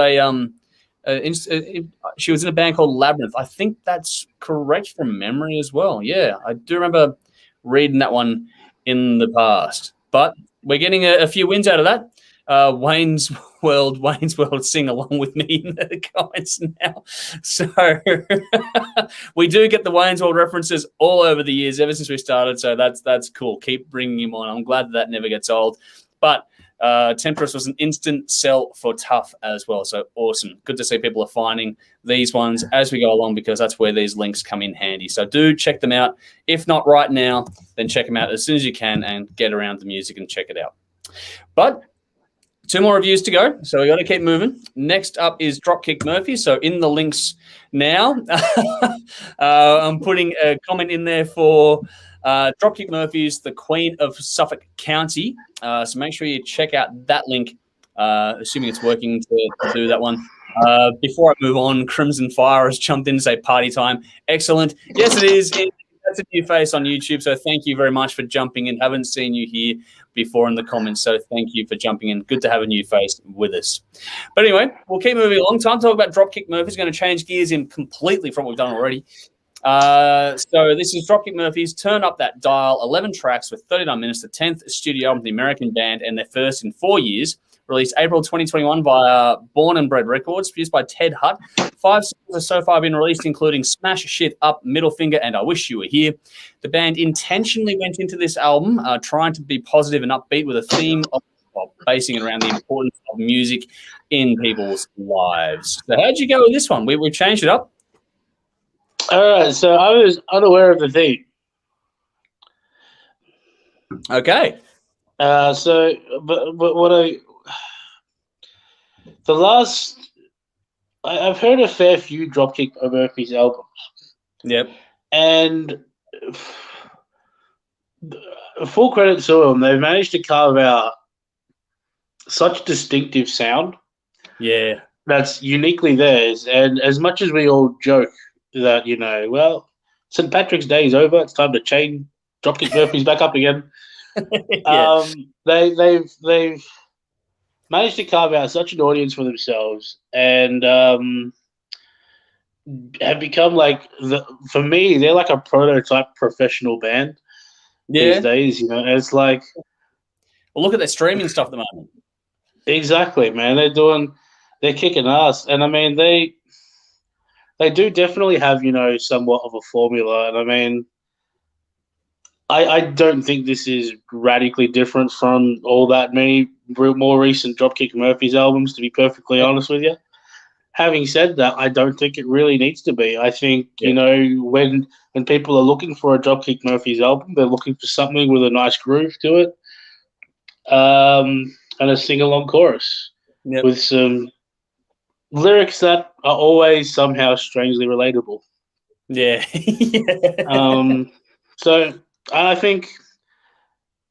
she was in a band called Labyrinth. I think that's correct from memory as well. Yeah, I do remember reading that one in the past. But we're getting a few wins out of that. Wayne's World sing along with me in the comments now. So we do get the Wayne's World references all over the years, ever since we started. So that's cool. Keep bringing him on. I'm glad that never gets old. But Temtris was an instant sell for Tough as well. So awesome. Good to see people are finding these ones as we go along, because that's where these links come in handy. So do check them out. If not right now, then check them out as soon as you can and get around the music and check it out. But 2 more reviews to go, so we got to keep moving. Next up is Dropkick Murphys. So in the links now, I'm putting a comment in there for Dropkick Murphys, the Queen of Suffolk County. So make sure you check out that link, assuming it's working to do that one. Before I move on, Crimson Fire has jumped in to say party time. Excellent. Yes, it is. That's a new face on YouTube, so thank you very much for jumping in. Haven't seen you here before in the comments, so thank you for jumping in. Good to have a new face with us. But anyway, we'll keep moving along. Time to talk about Dropkick Murphys. Going to change gears in completely from what we've done already. So this is Dropkick Murphys. Turn up that dial. 11 tracks with 39 minutes. The 10th studio album of the American band, and their first in 4 years. Released April 2021 via Born and Bred Records, produced by Ted Hutt. 5 singles have so far been released, including Smash Shit Up, Middle Finger, and I Wish You Were Here. The band intentionally went into this album trying to be positive and upbeat, with a theme of basing it around the importance of music in people's lives. So how'd you go with this one? We changed it up. All right, so I was unaware of the theme. Okay. But I've heard a fair few Dropkick Murphys albums. Yep. And full credit to them, they've managed to carve out such distinctive sound. Yeah. That's uniquely theirs. And as much as we all joke that, St. Patrick's Day is over, it's time to chain Dropkick Murphys back up again. Yeah. They've managed to carve out such an audience for themselves, and have become for me, they're like a prototype professional band these days. It's like, well, look at their streaming stuff at the moment. Exactly, man. They're kicking ass, and I mean they do definitely have somewhat of a formula, and I mean. I don't think this is radically different from all that many more recent Dropkick Murphys albums, to be perfectly honest with you. Having said that, I don't think it really needs to be. I think, when people are looking for a Dropkick Murphys album, they're looking for something with a nice groove to it. and a sing-along chorus Yep. with some lyrics that are always somehow strangely relatable. Yeah. So I think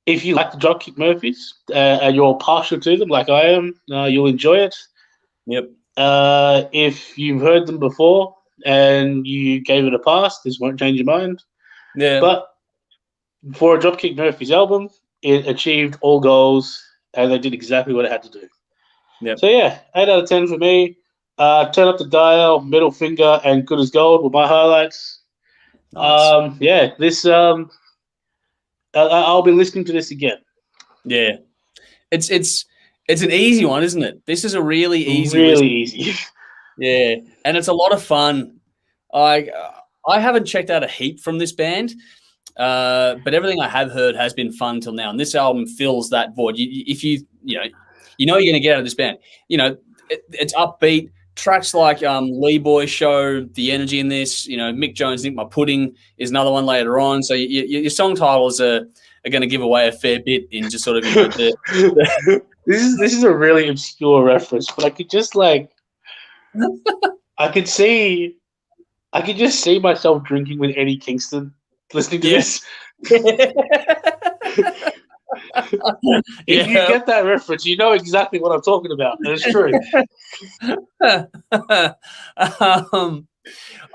if you like the Dropkick Murphys and you're partial to them, like I am, you'll enjoy it. Yep. If you've heard them before and you gave it a pass, this won't change your mind. Yeah. But for a Dropkick Murphys album, it achieved all goals and they did exactly what it had to do. Yep. So yeah, 8 out of 10 for me. Turn up the dial, middle finger, and good as gold were my highlights. Nice. Yeah, this I'll be listening to this again. Yeah. It's an easy one, isn't it? This is a really easy Really listen. easy. Yeah, and it's a lot of fun. I haven't checked out a heap from this band, but everything I have heard has been fun till now. And this album fills that void. If you know you're going to get out of this band. You know, it's upbeat. Tracks like Lee Boy Show, the energy in this. You know, Mick Jones, Nick My Pudding is another one later on. So your song titles are going to give away a fair bit in just sort of This is a really obscure reference, but I could just I could just see myself drinking with Eddie Kingston listening to this. If you get that reference, you know exactly what I'm talking about. It's true.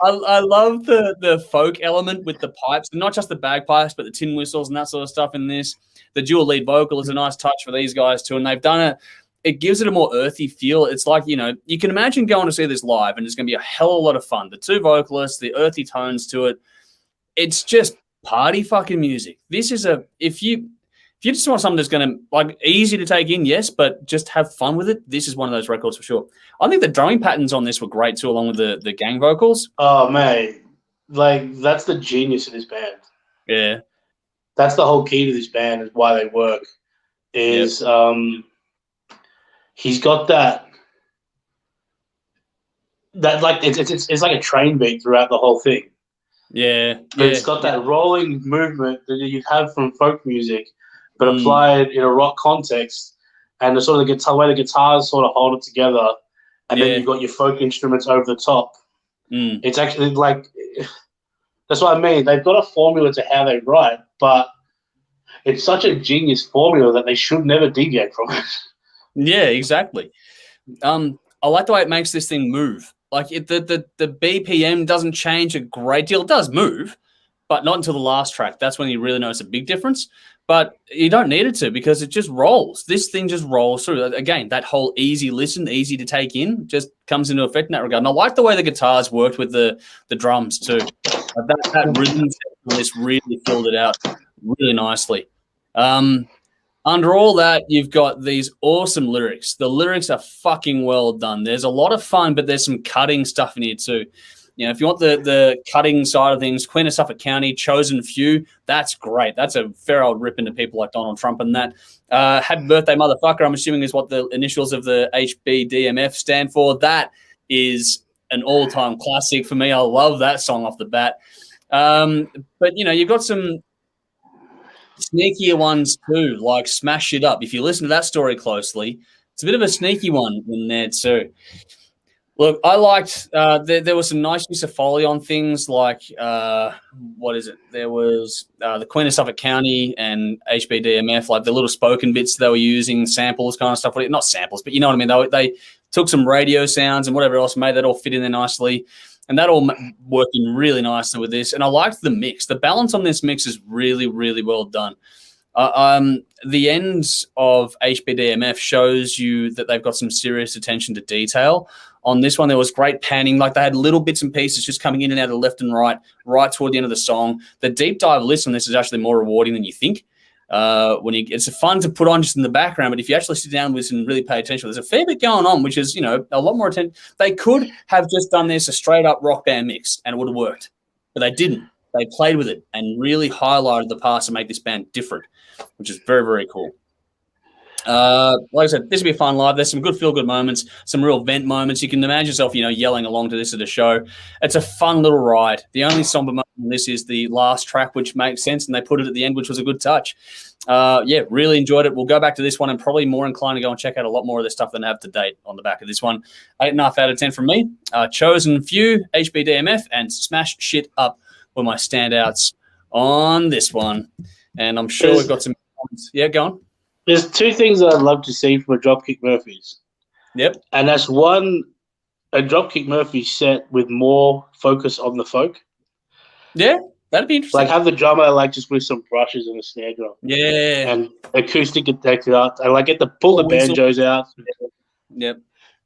I love the folk element with the pipes, and not just the bagpipes, but the tin whistles and that sort of stuff in this. The dual lead vocal is a nice touch for these guys too, and they've done it gives it a more earthy feel. It's like, you know, you can imagine going to see this live and it's going to be a hell of a lot of fun. The two vocalists, the earthy tones to it. It's just party fucking music. This is if you just want something that's going to, like, easy to take in, yes, but just have fun with it, this is one of those records for sure. I think the drumming patterns on this were great too, along with the gang vocals. Oh, man. Like, that's the genius of this band. Yeah. That's the whole key to this band, is why they work, is he's got that like, it's like a train beat throughout the whole thing. Yeah. But it's got that rolling movement that you'd have from folk music, but applied in a rock context, and the sort of the way the guitars sort of hold it together, and then you've got your folk instruments over the top. It's actually like, that's what I mean. They've got a formula to how they write, but it's such a genius formula that they should never deviate from it. Yeah, exactly. I like the way it makes this thing move. Like the BPM doesn't change a great deal. It does move, but not until the last track. That's when you really notice a big difference. But you don't need it to, because it just rolls. This thing just rolls through. Again, that whole easy listen, easy to take in, just comes into effect in that regard. And I like the way the guitars worked with the drums too. That rhythm section, this really filled it out really nicely. Under all that, you've got these awesome lyrics. The lyrics are fucking well done. There's a lot of fun, but there's some cutting stuff in here too. You know, if you want the cutting side of things, Queen of Suffolk County, Chosen Few, that's great. That's a fair old rip into people like Donald Trump and that. Happy Birthday Motherfucker, I'm assuming is what the initials of the HBDMF stand for. That is an all-time classic for me. I love that song off the bat. But, you know, you've got some sneakier ones too, like Smash It Up. If you listen to that story closely, it's a bit of a sneaky one in there too. Look, I liked there was some nice use of Foley on things like what is it? There was the Queen of Suffolk County and HBDMF, like the little spoken bits they were using, samples kind of stuff. Not samples, but you know what I mean. They took some radio sounds and whatever else, made that all fit in there nicely. And that all working really nicely with this. And I liked the mix. The balance on this mix is really, really well done. The ends of HBDMF shows you that they've got some serious attention to detail. On this one, there was great panning. Like, they had little bits and pieces just coming in and out of left and right toward the end of the song. The deep dive listen on this is actually more rewarding than you think. It's fun to put on just in the background, but if you actually sit down with and really pay attention, there's a fair bit going on, which is, you know, a lot more attention. They could have just done this a straight up rock band mix and it would have worked, but they didn't. They played with it and really highlighted the parts to make this band different, which is very, very cool. Like I said, this will be a fun live. There's some good feel-good moments, some real vent moments. You can imagine yourself, you know, yelling along to this at a show. It's a fun little ride. The only somber moment And this is the last track, which makes sense, and they put it at the end, which was a good touch. Yeah, really enjoyed it. We'll go back to this one and probably more inclined to go and check out a lot more of the stuff than I have to date on the back of this one. 8.5 out of 10 from me. Chosen Few, HBDMF, and Smash Shit Up were my standouts on this one. And I'm sure we've got some comments. Yeah, go on. There's two things that I'd love to see from a Dropkick Murphys. Yep. And that's one, a Dropkick Murphys set with more focus on the folk. Yeah, that'd be interesting. Like have the drummer just with some brushes and a snare drum. Yeah. And acoustic detected out. And get the pull the banjos out. Yep.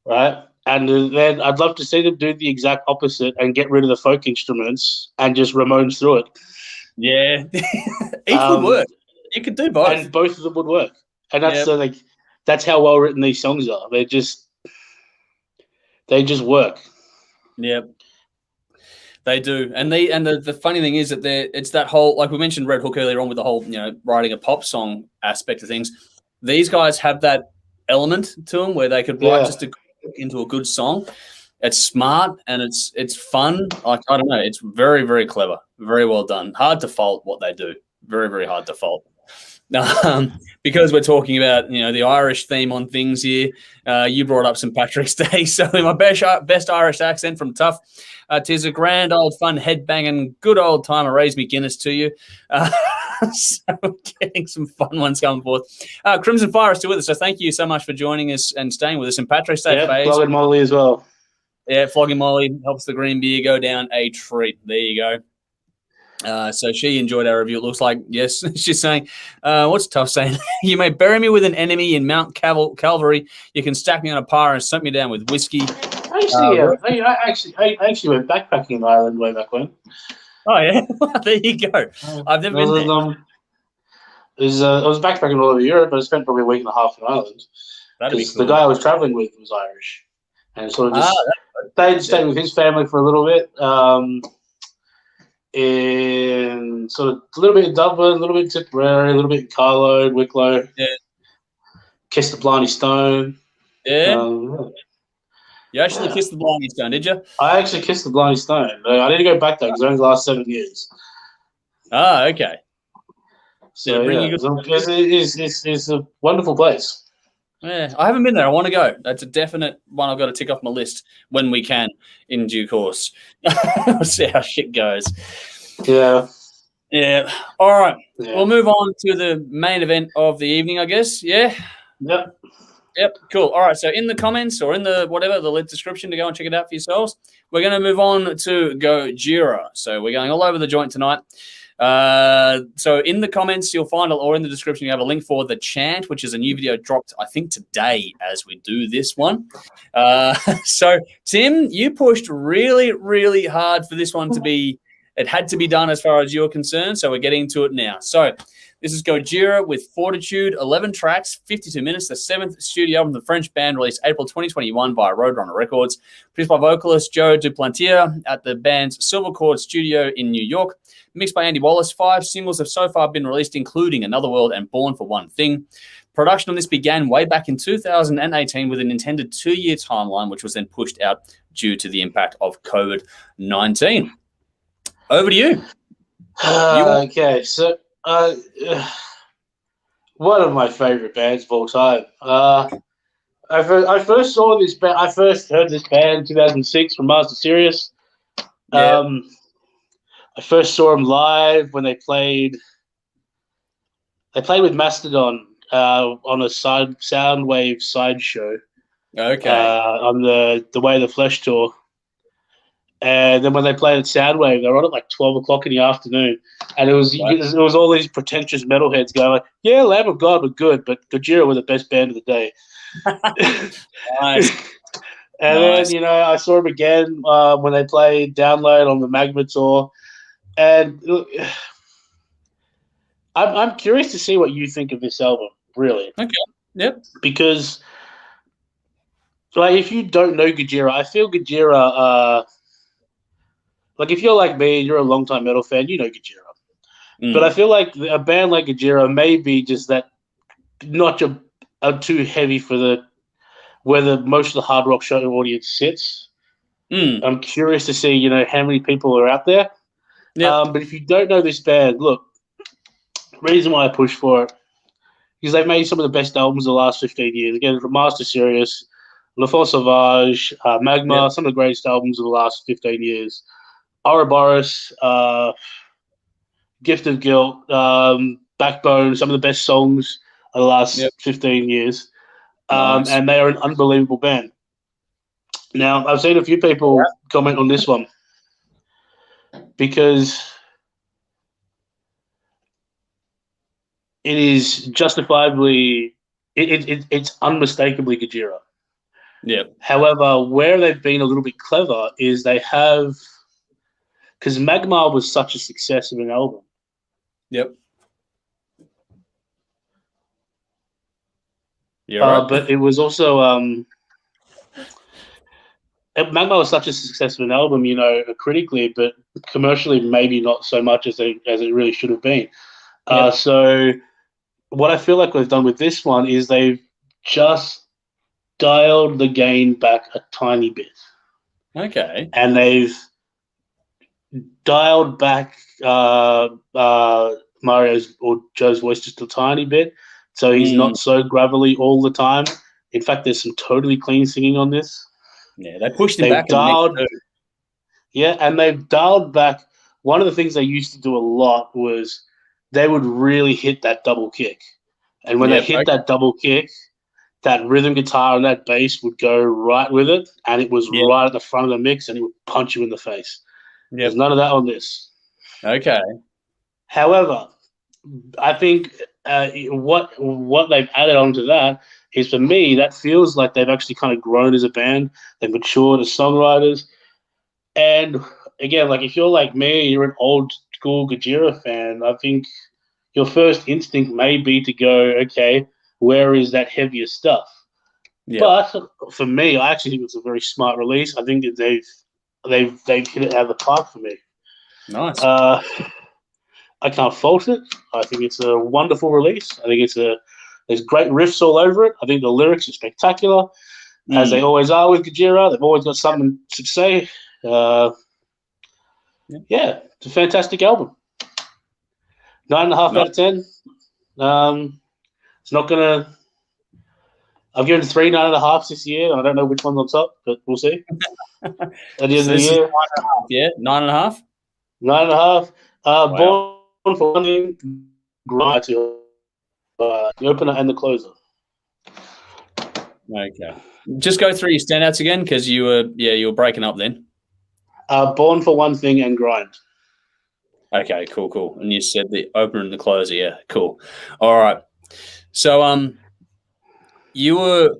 Right? And then I'd love to see them do the exact opposite and get rid of the folk instruments and just Ramones through it. Yeah. Each would work. You could do both. And both of them would work. And that's that's how well written these songs are. They just work. Yep. They do. And the funny thing is that it's that whole, like we mentioned RedHook earlier on with the whole, writing a pop song aspect of things. These guys have that element to them where they could write just into a good song. It's smart and it's fun. Like, I don't know. It's very, very clever. Very well done. Hard to fault what they do. Very, very hard to fault. Because we're talking about, the Irish theme on things here, you brought up St. Patrick's Day. So in my best Irish accent from Tough, 'tis a grand old fun headbanging good old time of Raise Me Guinness to you. So we're getting some fun ones coming forth. Crimson Fire is still with us, so thank you so much for joining us and staying with us. St. Patrick's Day phase. Flogging Molly as well. Yeah, Flogging Molly helps the green beer go down a treat. There you go. So she enjoyed our review. It looks like, yes. She's saying, what's Tough saying? You may bury me with an enemy in Mount Calvary. You can stack me on a pyre and soak me down with whiskey. I actually went backpacking in Ireland way back when. Oh, yeah? There you go. I've never been there. I was backpacking all over Europe, but I spent probably a week and a half in Ireland. That'd be cool. The guy I was traveling with was Irish. And sort of just stayed with his family for a little bit. In sort of a little bit in Dublin, a little bit in Tipperary, a little bit in Carlow, Wicklow. Yeah. Kissed the Blarney Stone. Yeah. You actually kissed the Blarney Stone, did you? I actually kissed the Blarney Stone. I need to go back there because it only lasts 7 years. Ah, okay. So it's a wonderful place. Yeah, I haven't been there. I want to go. That's a definite one I've got to tick off my list when we can in due course. We'll see how shit goes. Yeah. Yeah. All right. Yeah. We'll move on to the main event of the evening, I guess. Yeah? Yep. Cool. All right. So in the comments or in the the description to go and check it out for yourselves, we're going to move on to Gojira. So we're going all over the joint tonight. So in the comments you'll find, or in the description, you have a link for the Chant, which is a new video dropped, I think, today as we do this one. So Tim, you pushed really, really hard for this one to be, it had to be done as far as you're concerned. So we're getting to it now. So this is Gojira with Fortitude, 11 tracks, 52 minutes, the 7th studio album of the French band, released April 2021 via Roadrunner Records, produced by vocalist Joe Duplantier at the band's Silver Chord studio in New York. Mixed by Andy Wallace, 5 singles have so far been released, including Another World and Born for One Thing. Production on this began way back in 2018 with an intended 2-year timeline, which was then pushed out due to the impact of COVID-19. Over to you. Okay, so one of my favorite bands of all time. I first saw this band. I first heard this band in 2006 from Master Sirius. I first saw them live when they played. They played with Mastodon on a Soundwave sideshow. Okay. On the Way of the Flesh tour. And then when they played at Soundwave, they were on at 12 o'clock in the afternoon. And it was all these pretentious metalheads going yeah, Lamb of God were good, but Gojira were the best band of the day. Nice. And then, I saw them again when they played Download on the Magma tour. And I'm curious to see what you think of this album, really. Okay. Yep. Because, if you don't know Gojira, I feel Gojira... if you're like me and you're a long-time metal fan, you know Gojira. But I feel like a band like Gojira may be just that notch too heavy for where most of the hard rock show audience sits. I'm curious to see, how many people are out there. Yeah. But if you don't know this band, look, reason why I push for it is they've made some of the best albums of the last 15 years. Again, from Master Sirius, La Force Sauvage, Magma, Yep. some of the greatest albums of the last 15 years. Ouroboros, Gift of Guilt, Backbone, some of the best songs of the last Yep. 15 years. Nice. And they are an unbelievable band. Now, I've seen a few people comment on this one because it is justifiably, it's unmistakably Gojira. Yep. However, where they've been a little bit clever is they have, because Magma was such a success of an album. Yep. You're right. But it was also Magma was such a success of an album, critically, but commercially maybe not so much as it really should have been. Yep. So what I feel like we've done with this one is they've just dialed the gain back a tiny bit. Okay. And they've dialed back Mario's or Joe's voice just a tiny bit, so he's not so gravelly all the time. In fact, there's some totally clean singing on this. Yeah, they pushed him back. And they've dialed back. One of the things they used to do a lot was they would really hit that double kick. And when they hit that double kick, that rhythm guitar and that bass would go right with it, and it was right at the front of the mix, and it would punch you in the face. There's none of that on this. Okay. However, I think what they've added onto that is, for me, that feels like they've actually kind of grown as a band. They've matured as songwriters. And again, like if you're like me, you're an old school Gojira fan, I think your first instinct may be to go, okay, where is that heavier stuff? Yeah. But for me, I actually think it's a very smart release. I think that they've hit it out of the park for me. Nice. I can't fault it. I think it's a wonderful release. I think there's great riffs all over it. I think the lyrics are spectacular, as they always are with Gojira. They've always got something to say. Yeah, it's a fantastic album. 9.5 out of 10. It's not gonna. I've given 3 9.5 this year. I don't know which one's on top, but we'll see. At the end of the year, 9.5. Yeah, 9.5. 9.5. Wow. Born for one thing, grind to the opener and the closer. Okay. Just go through your standouts again, because you were breaking up then. Born for one thing and grind. Okay, cool. And you said the opener and the closer. Yeah, cool. All right. So, because you're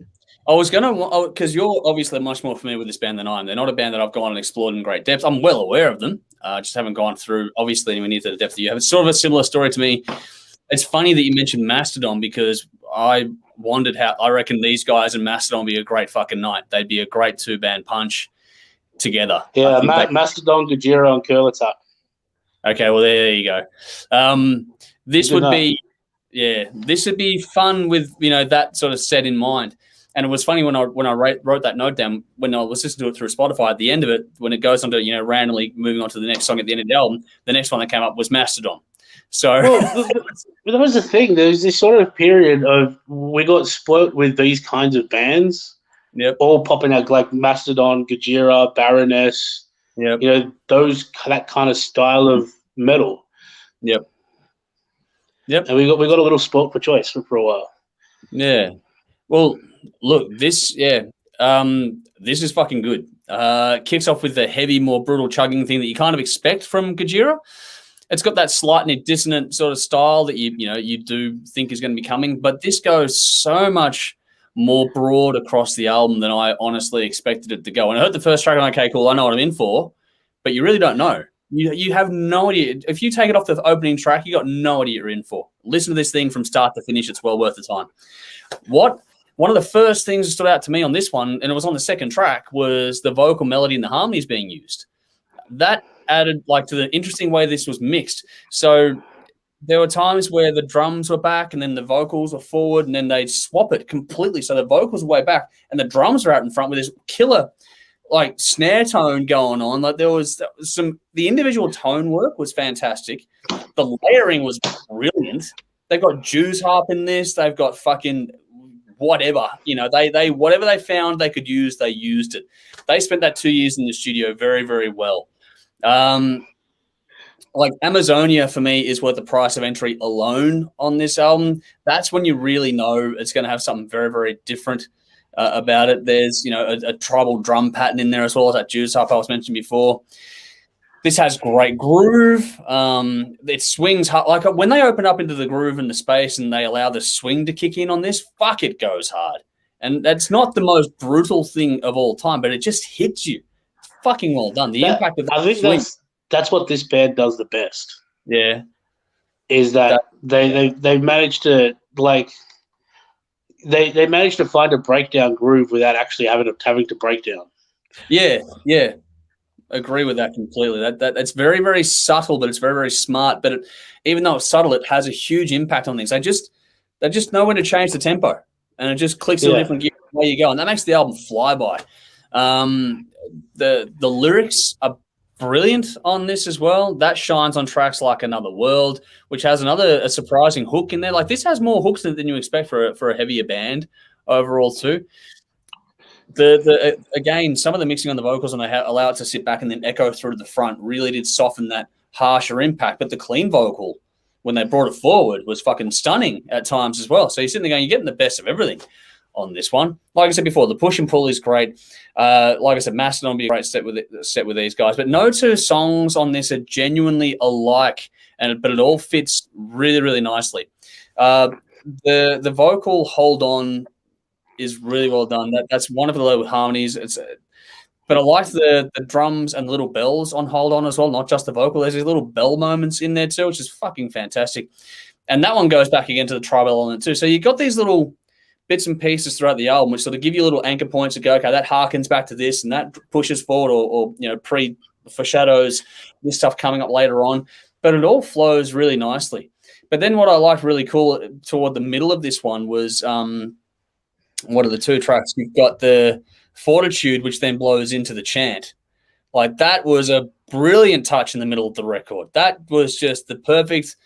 obviously much more familiar with this band than I am. They're not a band that I've gone and explored in great depth. I'm well aware of them. Just haven't gone through, obviously, anywhere near to the depth that you have. It's sort of a similar story to me. It's funny that you mentioned Mastodon, because I wondered how I reckon these guys and Mastodon would be a great fucking night. They'd be a great 2-band punch together. Yeah, Mastodon, Gojira, and Curl Attack. Okay, well, there you go. This would be fun with, that sort of set in mind. And it was funny when I wrote that note down, when I was listening to it through Spotify, at the end of it, when it goes on to, randomly moving on to the next song at the end of the album, the next one that came up was Mastodon. So that was the thing. There was this sort of period of, we got spoilt with these kinds of bands, all popping out, like Mastodon, Gojira, Baroness, that kind of style of metal. Yep. And we got a little spoilt for choice for a while. Yeah. Well, look, this is fucking good. Kicks off with the heavy, more brutal chugging thing that you kind of expect from Gojira. It's got that slightly dissonant sort of style that you do think is going to be coming, but this goes so much more broad across the album than I honestly expected it to go. And I heard the first track, and okay, cool, I know what I'm in for, but you really don't know. You have no idea. If you take it off the opening track, you got no idea what you're in for. Listen to this thing from start to finish; it's well worth the time. One of the first things that stood out to me on this one, and it was on the second track, was the vocal melody and the harmonies being used. That added to the interesting way this was mixed. So there were times where the drums were back and then the vocals were forward, and then they'd swap it completely. So the vocals were way back and the drums are out in front with this killer like snare tone going on. Like there was the individual tone work was fantastic. The layering was brilliant. They've got Jews harp in this. They've got fucking whatever, they whatever they found they could use, they used it. They spent that 2 years in the studio very, very well. Like Amazonia for me is worth the price of entry alone on this album. That's when you really know it's going to have something very, very different about it. There's, a tribal drum pattern in there as well as that Jews harp I was mentioned before. This has great groove. It swings hard. Like when they open up into the groove and the space and they allow the swing to kick in on this, fuck, it goes hard. And that's not the most brutal thing of all time, but it just hits you. Fucking well done. The impact of that I think swing. That's what this band does the best. Yeah. Is that they managed to they managed to find a breakdown groove without actually having to break down. Yeah. Agree with that completely. That's very, very subtle, but it's very, very smart. But even though it's subtle, it has a huge impact on things. They just know when to change the tempo, and it just clicks to a different gear where you go, and that makes the album fly by. The lyrics are brilliant on this as well. That shines on tracks like Another World, which has a surprising hook in there. Like this has more hooks than you expect for a heavier band overall too. Again, some of the mixing on the vocals and they allow it to sit back and then echo through to the front really did soften that harsher impact. But the clean vocal, when they brought it forward, was fucking stunning at times as well. So you're sitting there going, you're getting the best of everything on this one. Like I said before, the push and pull is great. Like I said, Mastodon will be a great set with these guys. But no two songs on this are genuinely alike, but it all fits really, really nicely. The vocal Hold On is really well done. That's wonderful with harmonies. But I like the drums and little bells on Hold On as well, not just the vocal. There's these little bell moments in there too, which is fucking fantastic. And that one goes back again to the tribal element too. So you got these little bits and pieces throughout the album, which sort of give you little anchor points to go, okay, that harkens back to this and that pushes forward or foreshadows this stuff coming up later on. But it all flows really nicely. But then what I liked really cool toward the middle of this one was what are the two tracks? You've got the Fortitude, which then blows into the Chant. Like that was a brilliant touch in the middle of the record. That was just the perfect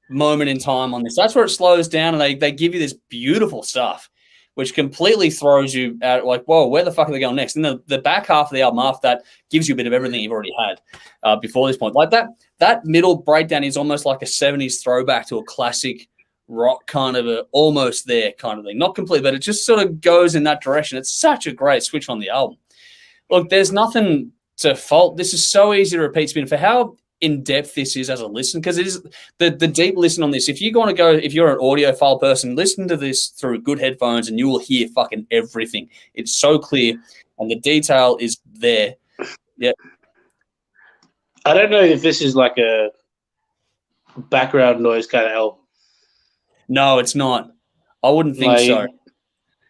moment in time on this. That's where it slows down and they give you this beautiful stuff, which completely throws you out like, whoa, where the fuck are they going next? And the back half of the album after that gives you a bit of everything you've already had before this point. Like that middle breakdown is almost like a 70s throwback to a classic rock kind of almost there kind of thing. Not complete, but it just sort of goes in that direction. It's such a great switch on the album. Look, there's nothing to fault. This is so easy to repeat spin for how in-depth this is as a listen, because it is the deep listen on this. If you're an audiophile person, listen to this through good headphones and you will hear fucking everything. It's so clear and the detail is there. Yeah. I don't know if this is like a background noise kind of album. No, it's not. I wouldn't think so.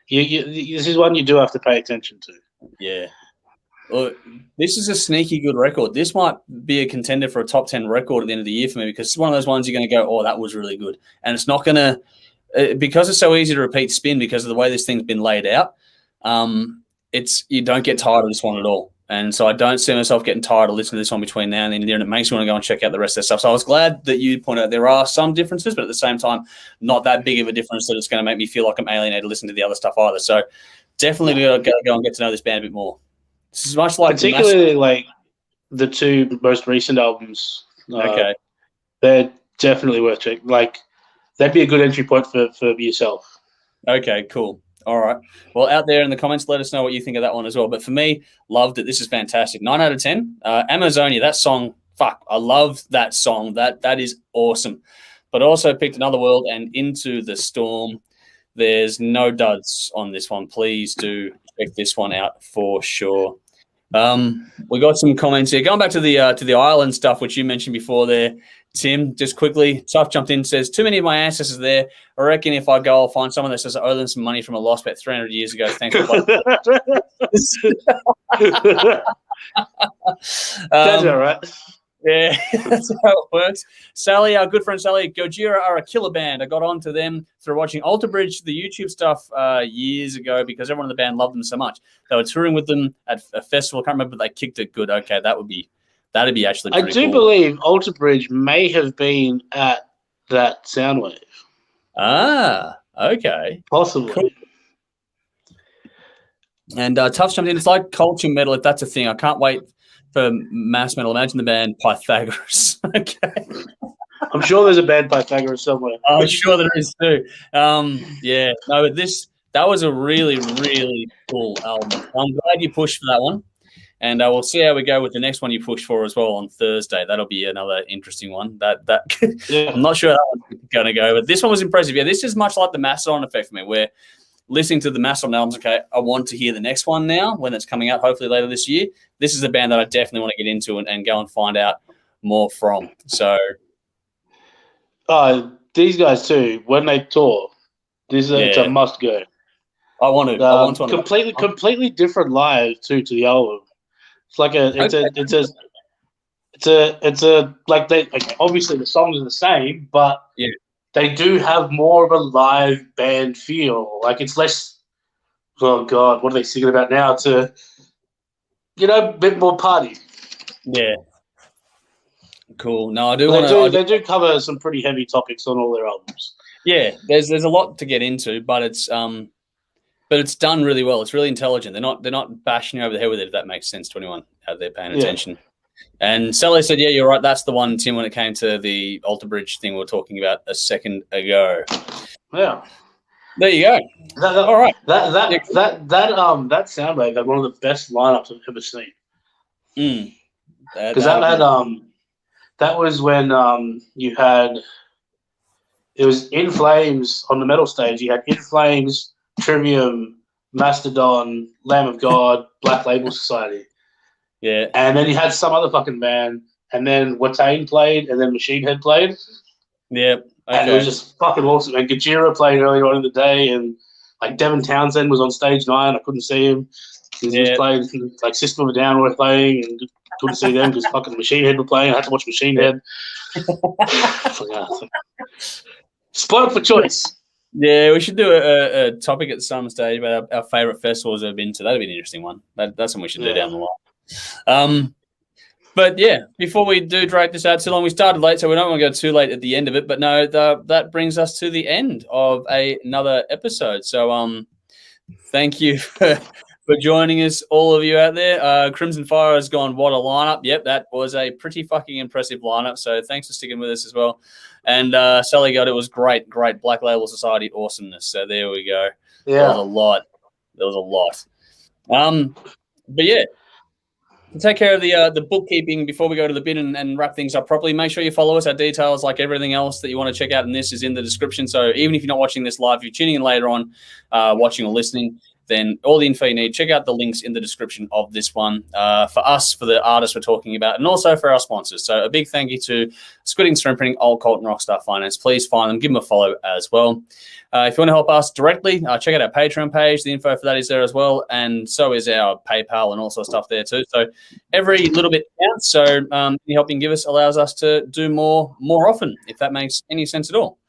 This is one you do have to pay attention to. Yeah. Look, this is a sneaky good record. This might be a contender for a top 10 record at the end of the year for me because it's one of those ones you're going to go, oh, that was really good. And it's not going to, because it's so easy to repeat spin because of the way this thing's been laid out, you don't get tired of this one at all. And so I don't see myself getting tired of listening to this one between now and the end of the year, and it makes me want to go and check out the rest of their stuff. So I was glad that you pointed out there are some differences, but at the same time, not that big of a difference that it's going to make me feel like I'm alienated to listen to the other stuff either. So definitely got to go and get to know this band a bit more. This is much like particularly like the two most recent albums. Okay, they're definitely worth checking. Like that'd be a good entry point for yourself. Okay, cool. All right. Well, out there in the comments, let us know what you think of that one as well. But for me, loved it. This is fantastic. 9 out of 10. Amazonia, that song, fuck, I love that song. That is awesome. But also picked Another World and Into the Storm. There's no duds on this one. Please do check this one out for sure. We got some comments here. Going back to the island stuff, which you mentioned before there, Tim, just quickly, Tough jumped in, says, too many of my ancestors there. I reckon if I go, I'll find someone that says I owe them some money from a lost bet 300 years ago. Thanks for playing. That's all right. Yeah, that's how it works. Sally, our good friend Sally, Gojira are a killer band. I got onto them through watching Alter Bridge, the YouTube stuff, years ago because everyone in the band loved them so much. They were touring with them at a festival. I can't remember, but they kicked it good. Okay, that'd be actually pretty cool. I do believe Alter Bridge may have been at that Soundwave. Ah, okay. Possibly. Cool. And Tufts jumped in. It's like culture metal, if that's a thing. I can't wait for mass metal. Imagine the band Pythagoras. Okay. I'm sure there's a band Pythagoras somewhere. I'm sure there is too. Yeah. No, but that was a really, really cool album. I'm glad you pushed for that one. And we'll see how we go with the next one you push for as well on Thursday. That'll be another interesting one. Yeah. I'm not sure how that one's going to go, but this one was impressive. Yeah, this is much like the Mastodon effect for me, where listening to the Mastodon albums, okay, I want to hear the next one now when it's coming out, hopefully later this year. This is a band that I definitely want to get into and go and find out more from. So, these guys too, when they tour, it's a must go. I want to. Completely different live too to the album. It's like obviously the songs are the same, but they do have more of a live band feel. Like it's less. Oh God, what are they singing about now? To a bit more party. Yeah. Cool. No, I do want to. They do cover some pretty heavy topics on all their albums. Yeah, there's a lot to get into, but it's done really well. It's really intelligent. They're not bashing you over the head with it, if that makes sense to anyone out there paying attention. And Sally said, yeah, you're right. That's the one, Tim, when it came to the Alter Bridge thing we were talking about a second ago. Yeah. There you go. All right. That Soundwave had one of the best lineups I've ever seen. Because that was when you had it was In Flames on the metal stage. You had In Flames, Trivium, Mastodon, Lamb of God, Black Label Society. Yeah. And then you had some other fucking band, and then Watain played, and then Machine Head played. Yeah. Okay. And it was just fucking awesome. And Gojira played earlier on in the day, and like Devin Townsend was on stage 9. I couldn't see him. He was playing, like System of a Down were playing, and couldn't see them because fucking Machine Head were playing. I had to watch Machine Head. Spoiled for choice. Yeah, we should do a topic at some stage about our favourite festivals we've been to. That'd be an interesting one. That's something we should do down the line. But yeah, before we do drag this out too long, we started late, so we don't want to go too late at the end of it. But no, that brings us to the end of another episode. So thank you for joining us, all of you out there. Crimson Fire has gone, what a lineup. Yep, that was a pretty fucking impressive lineup. So thanks for sticking with us as well. And Sally got it was great Black Label Society awesomeness. So there we go. Yeah. There was a lot. But yeah, to take care of the bookkeeping before we go to the bin and wrap things up properly, make sure you follow us. Our details, like everything else that you want to check out in this, is in the description. So even if you're not watching this live, you're tuning in later on, watching or listening, then all the info you need, check out the links in the description of this one for us, for the artists we're talking about, and also for our sponsors. So a big thank you to Squidding Screen Printing, Old Cult, and Rockstar Finance. Please find them, give them a follow as well. If you want to help us directly, check out our Patreon page. The info for that is there as well, and so is our PayPal and all sorts of stuff there too. So every little bit counts. So any help you can give us allows us to do more often, if that makes any sense at all.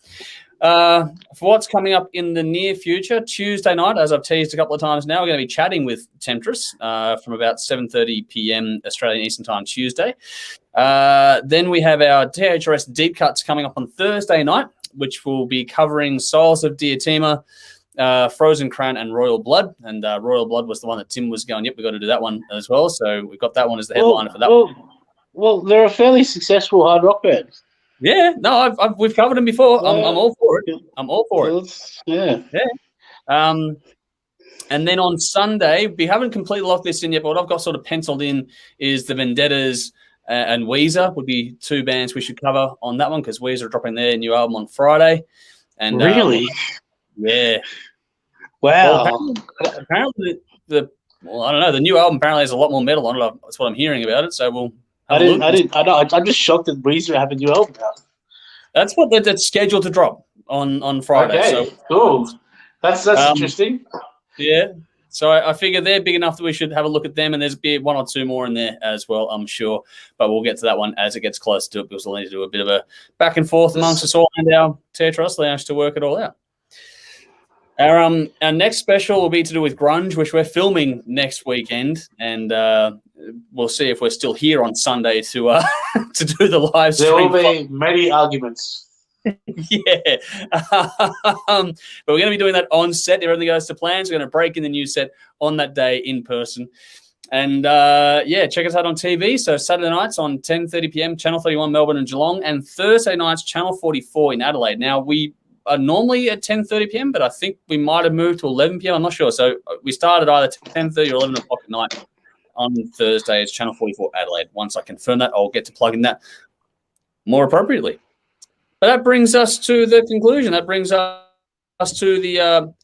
For what's coming up in the near future, Tuesday night, as I've teased a couple of times now, we're going to be chatting with Temtris from about 7:30 p.m. Australian Eastern Time Tuesday. Then we have our THRS Deep Cuts coming up on Thursday night, which will be covering Souls of Diotima, Frozen Crown, and Royal Blood. And Royal Blood was the one that Tim was going, yep, we've got to do that one as well. So we've got that one as the headliner for that one. Well, they're a fairly successful hard rock band. Yeah, no, we've covered them before. I'm all for it. I'm all for it. Yeah. And then on Sunday, we haven't completely locked this in yet, but what I've got sort of penciled in is the Vendettas and Weezer would be two bands we should cover on that one, because Weezer are dropping their new album on Friday. And really? Yeah. Wow. Well, apparently I don't know. The new album apparently has a lot more metal on it. That's what I'm hearing about it. So we'll. I'm just shocked that Weezer have a new album out. That's what that's scheduled to drop on Friday. Okay, so cool. That's interesting. Yeah. So I figure they're big enough that we should have a look at them, and there's be one or two more in there as well, I'm sure. But we'll get to that one as it gets closer to it, because we'll need to do a bit of a back and forth amongst us all and our Temtris Lounge to work it all out. Our next special will be to do with grunge, which we're filming next weekend, and we'll see if we're still here on Sunday to to do the live stream. There will be many arguments. Yeah. But we're going to be doing that on set. If everything goes to plans, we're going to break in the new set on that day in person. And, check us out on TV. So Saturday nights on 10:30 p.m., Channel 31 Melbourne and Geelong, and Thursday nights, Channel 44 in Adelaide. Now, we are normally at 10:30 p.m., but I think we might have moved to 11 p.m. I'm not sure. So we started either 10:30 or 11 o'clock at night on Thursday. It's Channel 44 Adelaide. Once I confirm that, I'll get to plug in that more appropriately. But that brings us to the conclusion. That brings us to the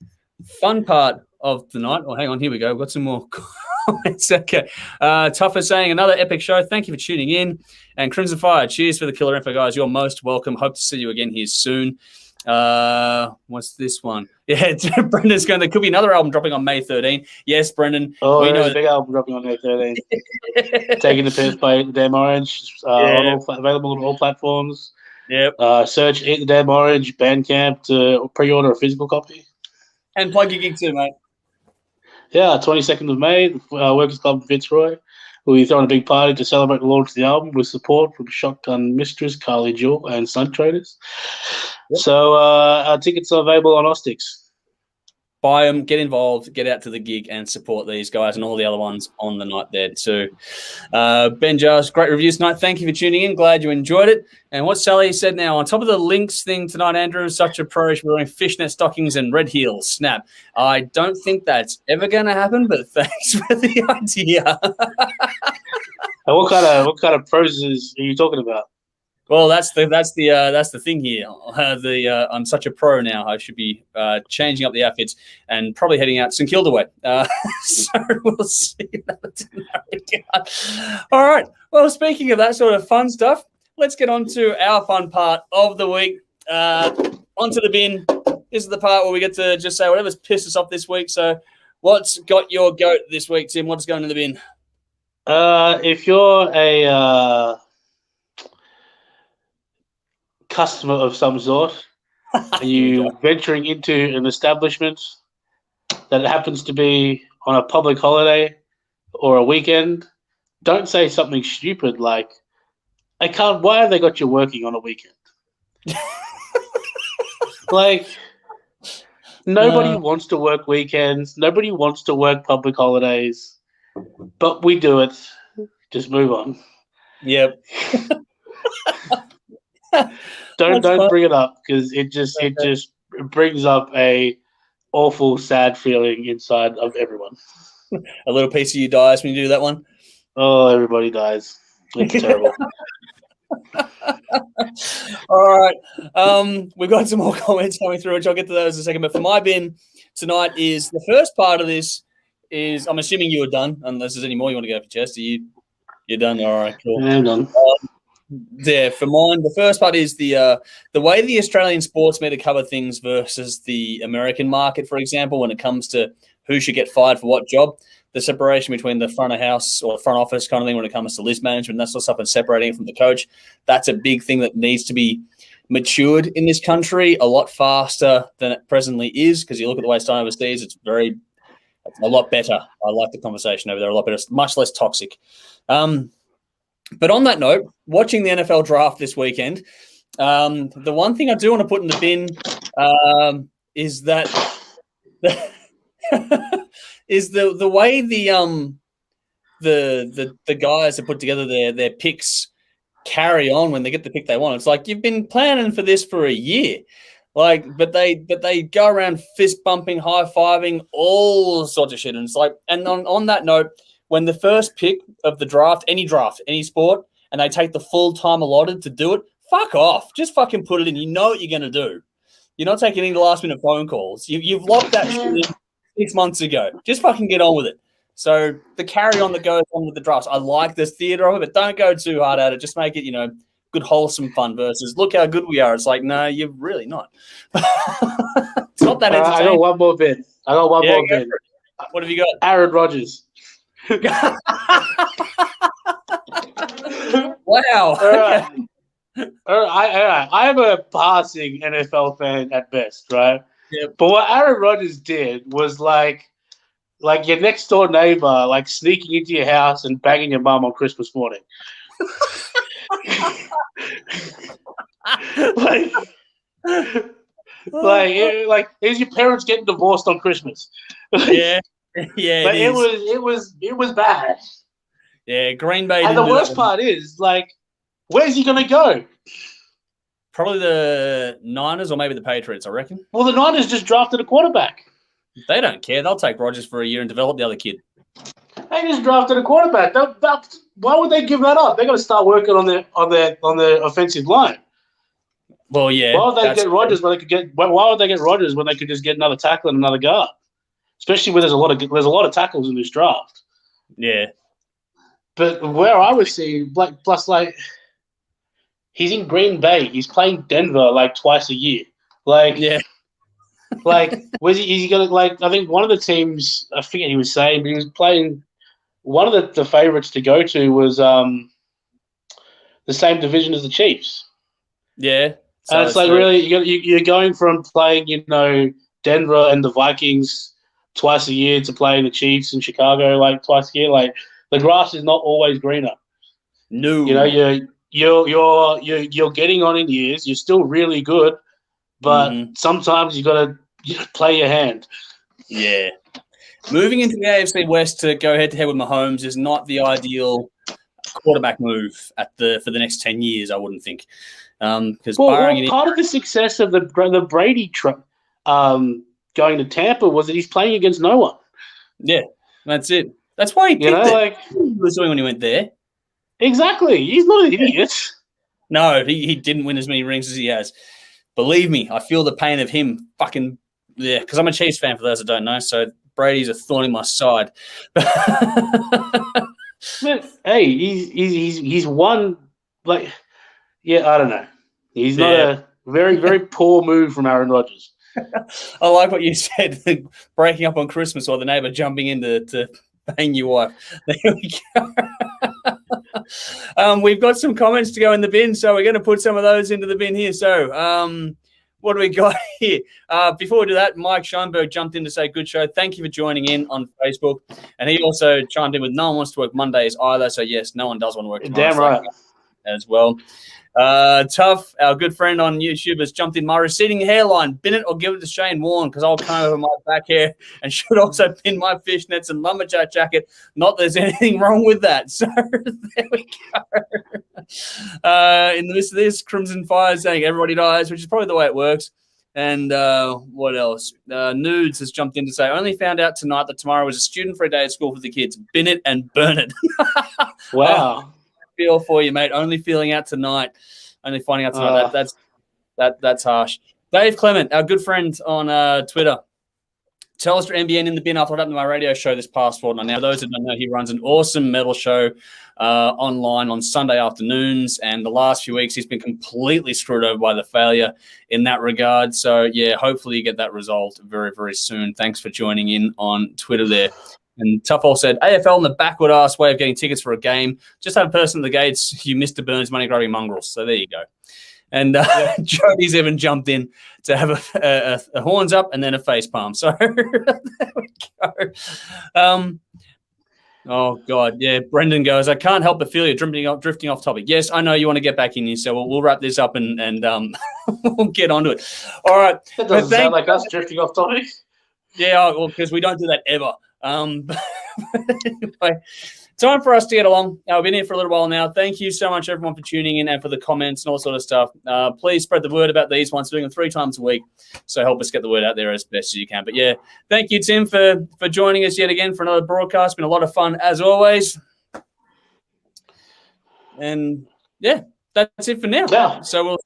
fun part of the night. Oh, hang on. Here we go. We've got some more comments. Okay. Tougher saying, another epic show. Thank you for tuning in. And Crimson Fire, cheers for the killer info, guys. You're most welcome. Hope to see you again here soon. What's this one? Yeah, Brendan's going. There could be another album dropping on May 13. Yes, Brendan. Oh, there's a big album dropping on May 13. Taking the piss by Eat the Damn Orange. Available on all platforms. Yep. Search Eat the Damn Orange Bandcamp to pre-order a physical copy. And plug your gig too, mate. Yeah, 22nd of May, Workers Club in Fitzroy. We'll be throwing a big party to celebrate the launch of the album with support from Shotgun Mistress, Carly Jewell, and Sun Traders. Yep. So our tickets are available on Ostix. Buy them, get involved, get out to the gig and support these guys and all the other ones on the night there too. Ben Giles, great reviews tonight. Thank you for tuning in. Glad you enjoyed it. And what Sally said now, on top of the links thing tonight, Andrew is such a pro. We're wearing fishnet stockings and red heels. Snap. I don't think that's ever going to happen, but thanks for the idea. And what kind of pros are you talking about? Well, that's the thing here. I'm such a pro now. I should be changing up the outfits and probably heading out St Kilda way. So we'll see in that regard. All right. Well, speaking of that sort of fun stuff, let's get on to our fun part of the week. Onto the bin. This is the part where we get to just say whatever's pissed us off this week. So, what's got your goat this week, Tim? What's going in the bin? If you're a customer of some sort, and you venturing into an establishment that happens to be on a public holiday or a weekend, don't say something stupid like, why have they got you working on a weekend? Like, nobody wants to work weekends. Nobody wants to work public holidays, but we do it. Just move on. Yep. Don't bring it up, because it just brings up a awful, sad feeling inside of everyone. A little piece of you dies when you do that one. Oh, everybody dies. It's terrible. All right. We've got some more comments coming through, which I'll get to those in a second. But for my bin tonight is the first part of this is, I'm assuming you are done, unless there's any more you want to go for, Chest. You're done? All right, cool. Yeah, I'm done. Yeah, for mine, the first part is the way the Australian sports media cover things versus the American market, for example, when it comes to who should get fired for what job. The separation between the front of house or front office kind of thing when it comes to list management, that sort of stuff, and separating it from the coach. That's a big thing that needs to be matured in this country a lot faster than it presently is, because you look at the way it's done overseas, it's a lot better. I like the conversation over there a lot better. It's much less toxic. But on that note, watching the NFL draft this weekend, the one thing I do want to put in the bin is that is the way the guys that put together their picks carry on when they get the pick they want. It's like, you've been planning for this for a year. But they go around fist bumping, high fiving, all sorts of shit. And it's like, and on that note, when the first pick of the draft, any sport, and they take the full time allotted to do it, fuck off. Just fucking put it in. You know what you're going to do. You're not taking any last minute phone calls. You've locked that shit in 6 months ago. Just fucking get on with it. So the carry on that goes on with the drafts, I like this theatre of it, but don't go too hard at it. Just make it, good, wholesome fun versus look how good we are. It's like, no, you're really not. It's not that entertaining. I got one more bit. What have you got? Aaron Rodgers. Wow. All right. I'm a passing NFL fan at best, right? Yep. But what Aaron Rodgers did was like your next door neighbor, like sneaking into your house and banging your mum on Christmas morning. like is your parents getting divorced on Christmas? Yeah. But it was bad. Yeah, Green Bay. And the worst part is, like, where's he gonna go? Probably the Niners or maybe the Patriots, I reckon. Well, the Niners just drafted a quarterback. They don't care. They'll take Rodgers for a year and develop the other kid. They just drafted a quarterback. Why would they give that up? They're going to start working on their offensive line. Well, yeah. Why would they get Rodgers when they could get? Why would they get Rodgers when they could just get another tackle and another guard? Especially when there's a lot of tackles in this draft. Yeah. But where I was seeing, plus he's in Green Bay. He's playing Denver like twice a year. Yeah. Is he going to, I think one of the teams, I forget he was saying, but he was playing, one of the favorites to go to was the same division as the Chiefs. Yeah. So and it's really, you're going from playing, Denver and the Vikings twice a year to playing the Chiefs in Chicago twice a year. The grass is not always greener. No. You're getting on in years. You're still really good, but sometimes you got to play your hand. Yeah. Moving into the AFC West to go head-to-head with Mahomes is not the ideal quarterback move for the next 10 years, I wouldn't think. Because part of the success of the Brady going to Tampa was that he's playing against no one. Yeah, that's it. That's why he picked it. He was doing when he went there. Exactly. He's not an idiot. No, he didn't win as many rings as he has. Believe me, I feel the pain of him fucking – yeah, because I'm a Chiefs fan for those that don't know, so Brady's a thorn in my side. Man, hey, he's won I don't know. He's not a very, very poor move from Aaron Rodgers. I like what you said, breaking up on Christmas or the neighbor jumping in to bang your wife. There we go. We've got some comments to go in the bin, so we're going to put some of those into the bin here. So what do we got here? Before we do that, Mike Schoenberg jumped in to say, good show. Thank you for joining in on Facebook. And he also chimed in with no one wants to work Mondays either. So, yes, no one does want to work tomorrow. Damn right. As well. Tough, our good friend on YouTube, has jumped in. My receding hairline, bin it or give it to Shane Warne because I'll come over my back hair and should also pin my fishnets and lumberjack jacket. Not that there's anything wrong with that. So there we go. In the midst of this, Crimson Fire saying everybody dies, which is probably the way it works. And what else? Nudes has jumped in to say, only found out tonight that tomorrow was a student-free day at school for the kids. Bin it and burn it. Wow. Feel for you, mate. Only feeling out tonight. Only finding out tonight. That's harsh. Dave Clement, our good friend on Twitter. Telstra NBN in the bin after what happened to my radio show this past fortnight. Now, for those who don't know, he runs an awesome metal show online on Sunday afternoons, and the last few weeks he's been completely screwed over by the failure in that regard. So, yeah, hopefully you get that resolved very, very soon. Thanks for joining in on Twitter there. And Tuffall said, AFL in the backward ass way of getting tickets for a game. Just have a person at the gates, you Mr. Burns money grabbing mongrels. So there you go. And Jody's even jumped in to have a horns up and then a face palm. So there we go. Oh, God. Yeah, Brendan goes, I can't help but feel you drifting off topic. Yes, I know you want to get back in here, so we'll wrap this up and we'll get onto it. All right. That doesn't sound like us drifting off topic. Yeah, well, because we don't do that ever. Anyway, time for us to get along. We've been here for a little while now. Thank you so much, everyone, for tuning in and for the comments and all sort of stuff. Please spread the word about these ones. We're doing them 3 times a week, so help us get the word out there as best as you can. But, yeah, thank you, Tim, for joining us yet again for another broadcast. It's been a lot of fun, as always. And, yeah, that's it for now. Yeah, so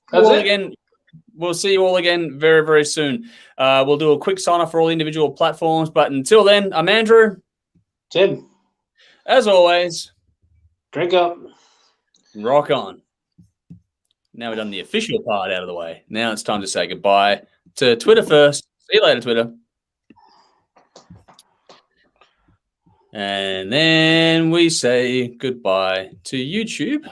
we'll see you all again very, very soon. We'll do a quick sign-off for all individual platforms. But until then, I'm Andrew. Tim. As always. Drink up. Rock on. Now we've done the official part out of the way. Now it's time to say goodbye to Twitter first. See you later, Twitter. And then we say goodbye to YouTube.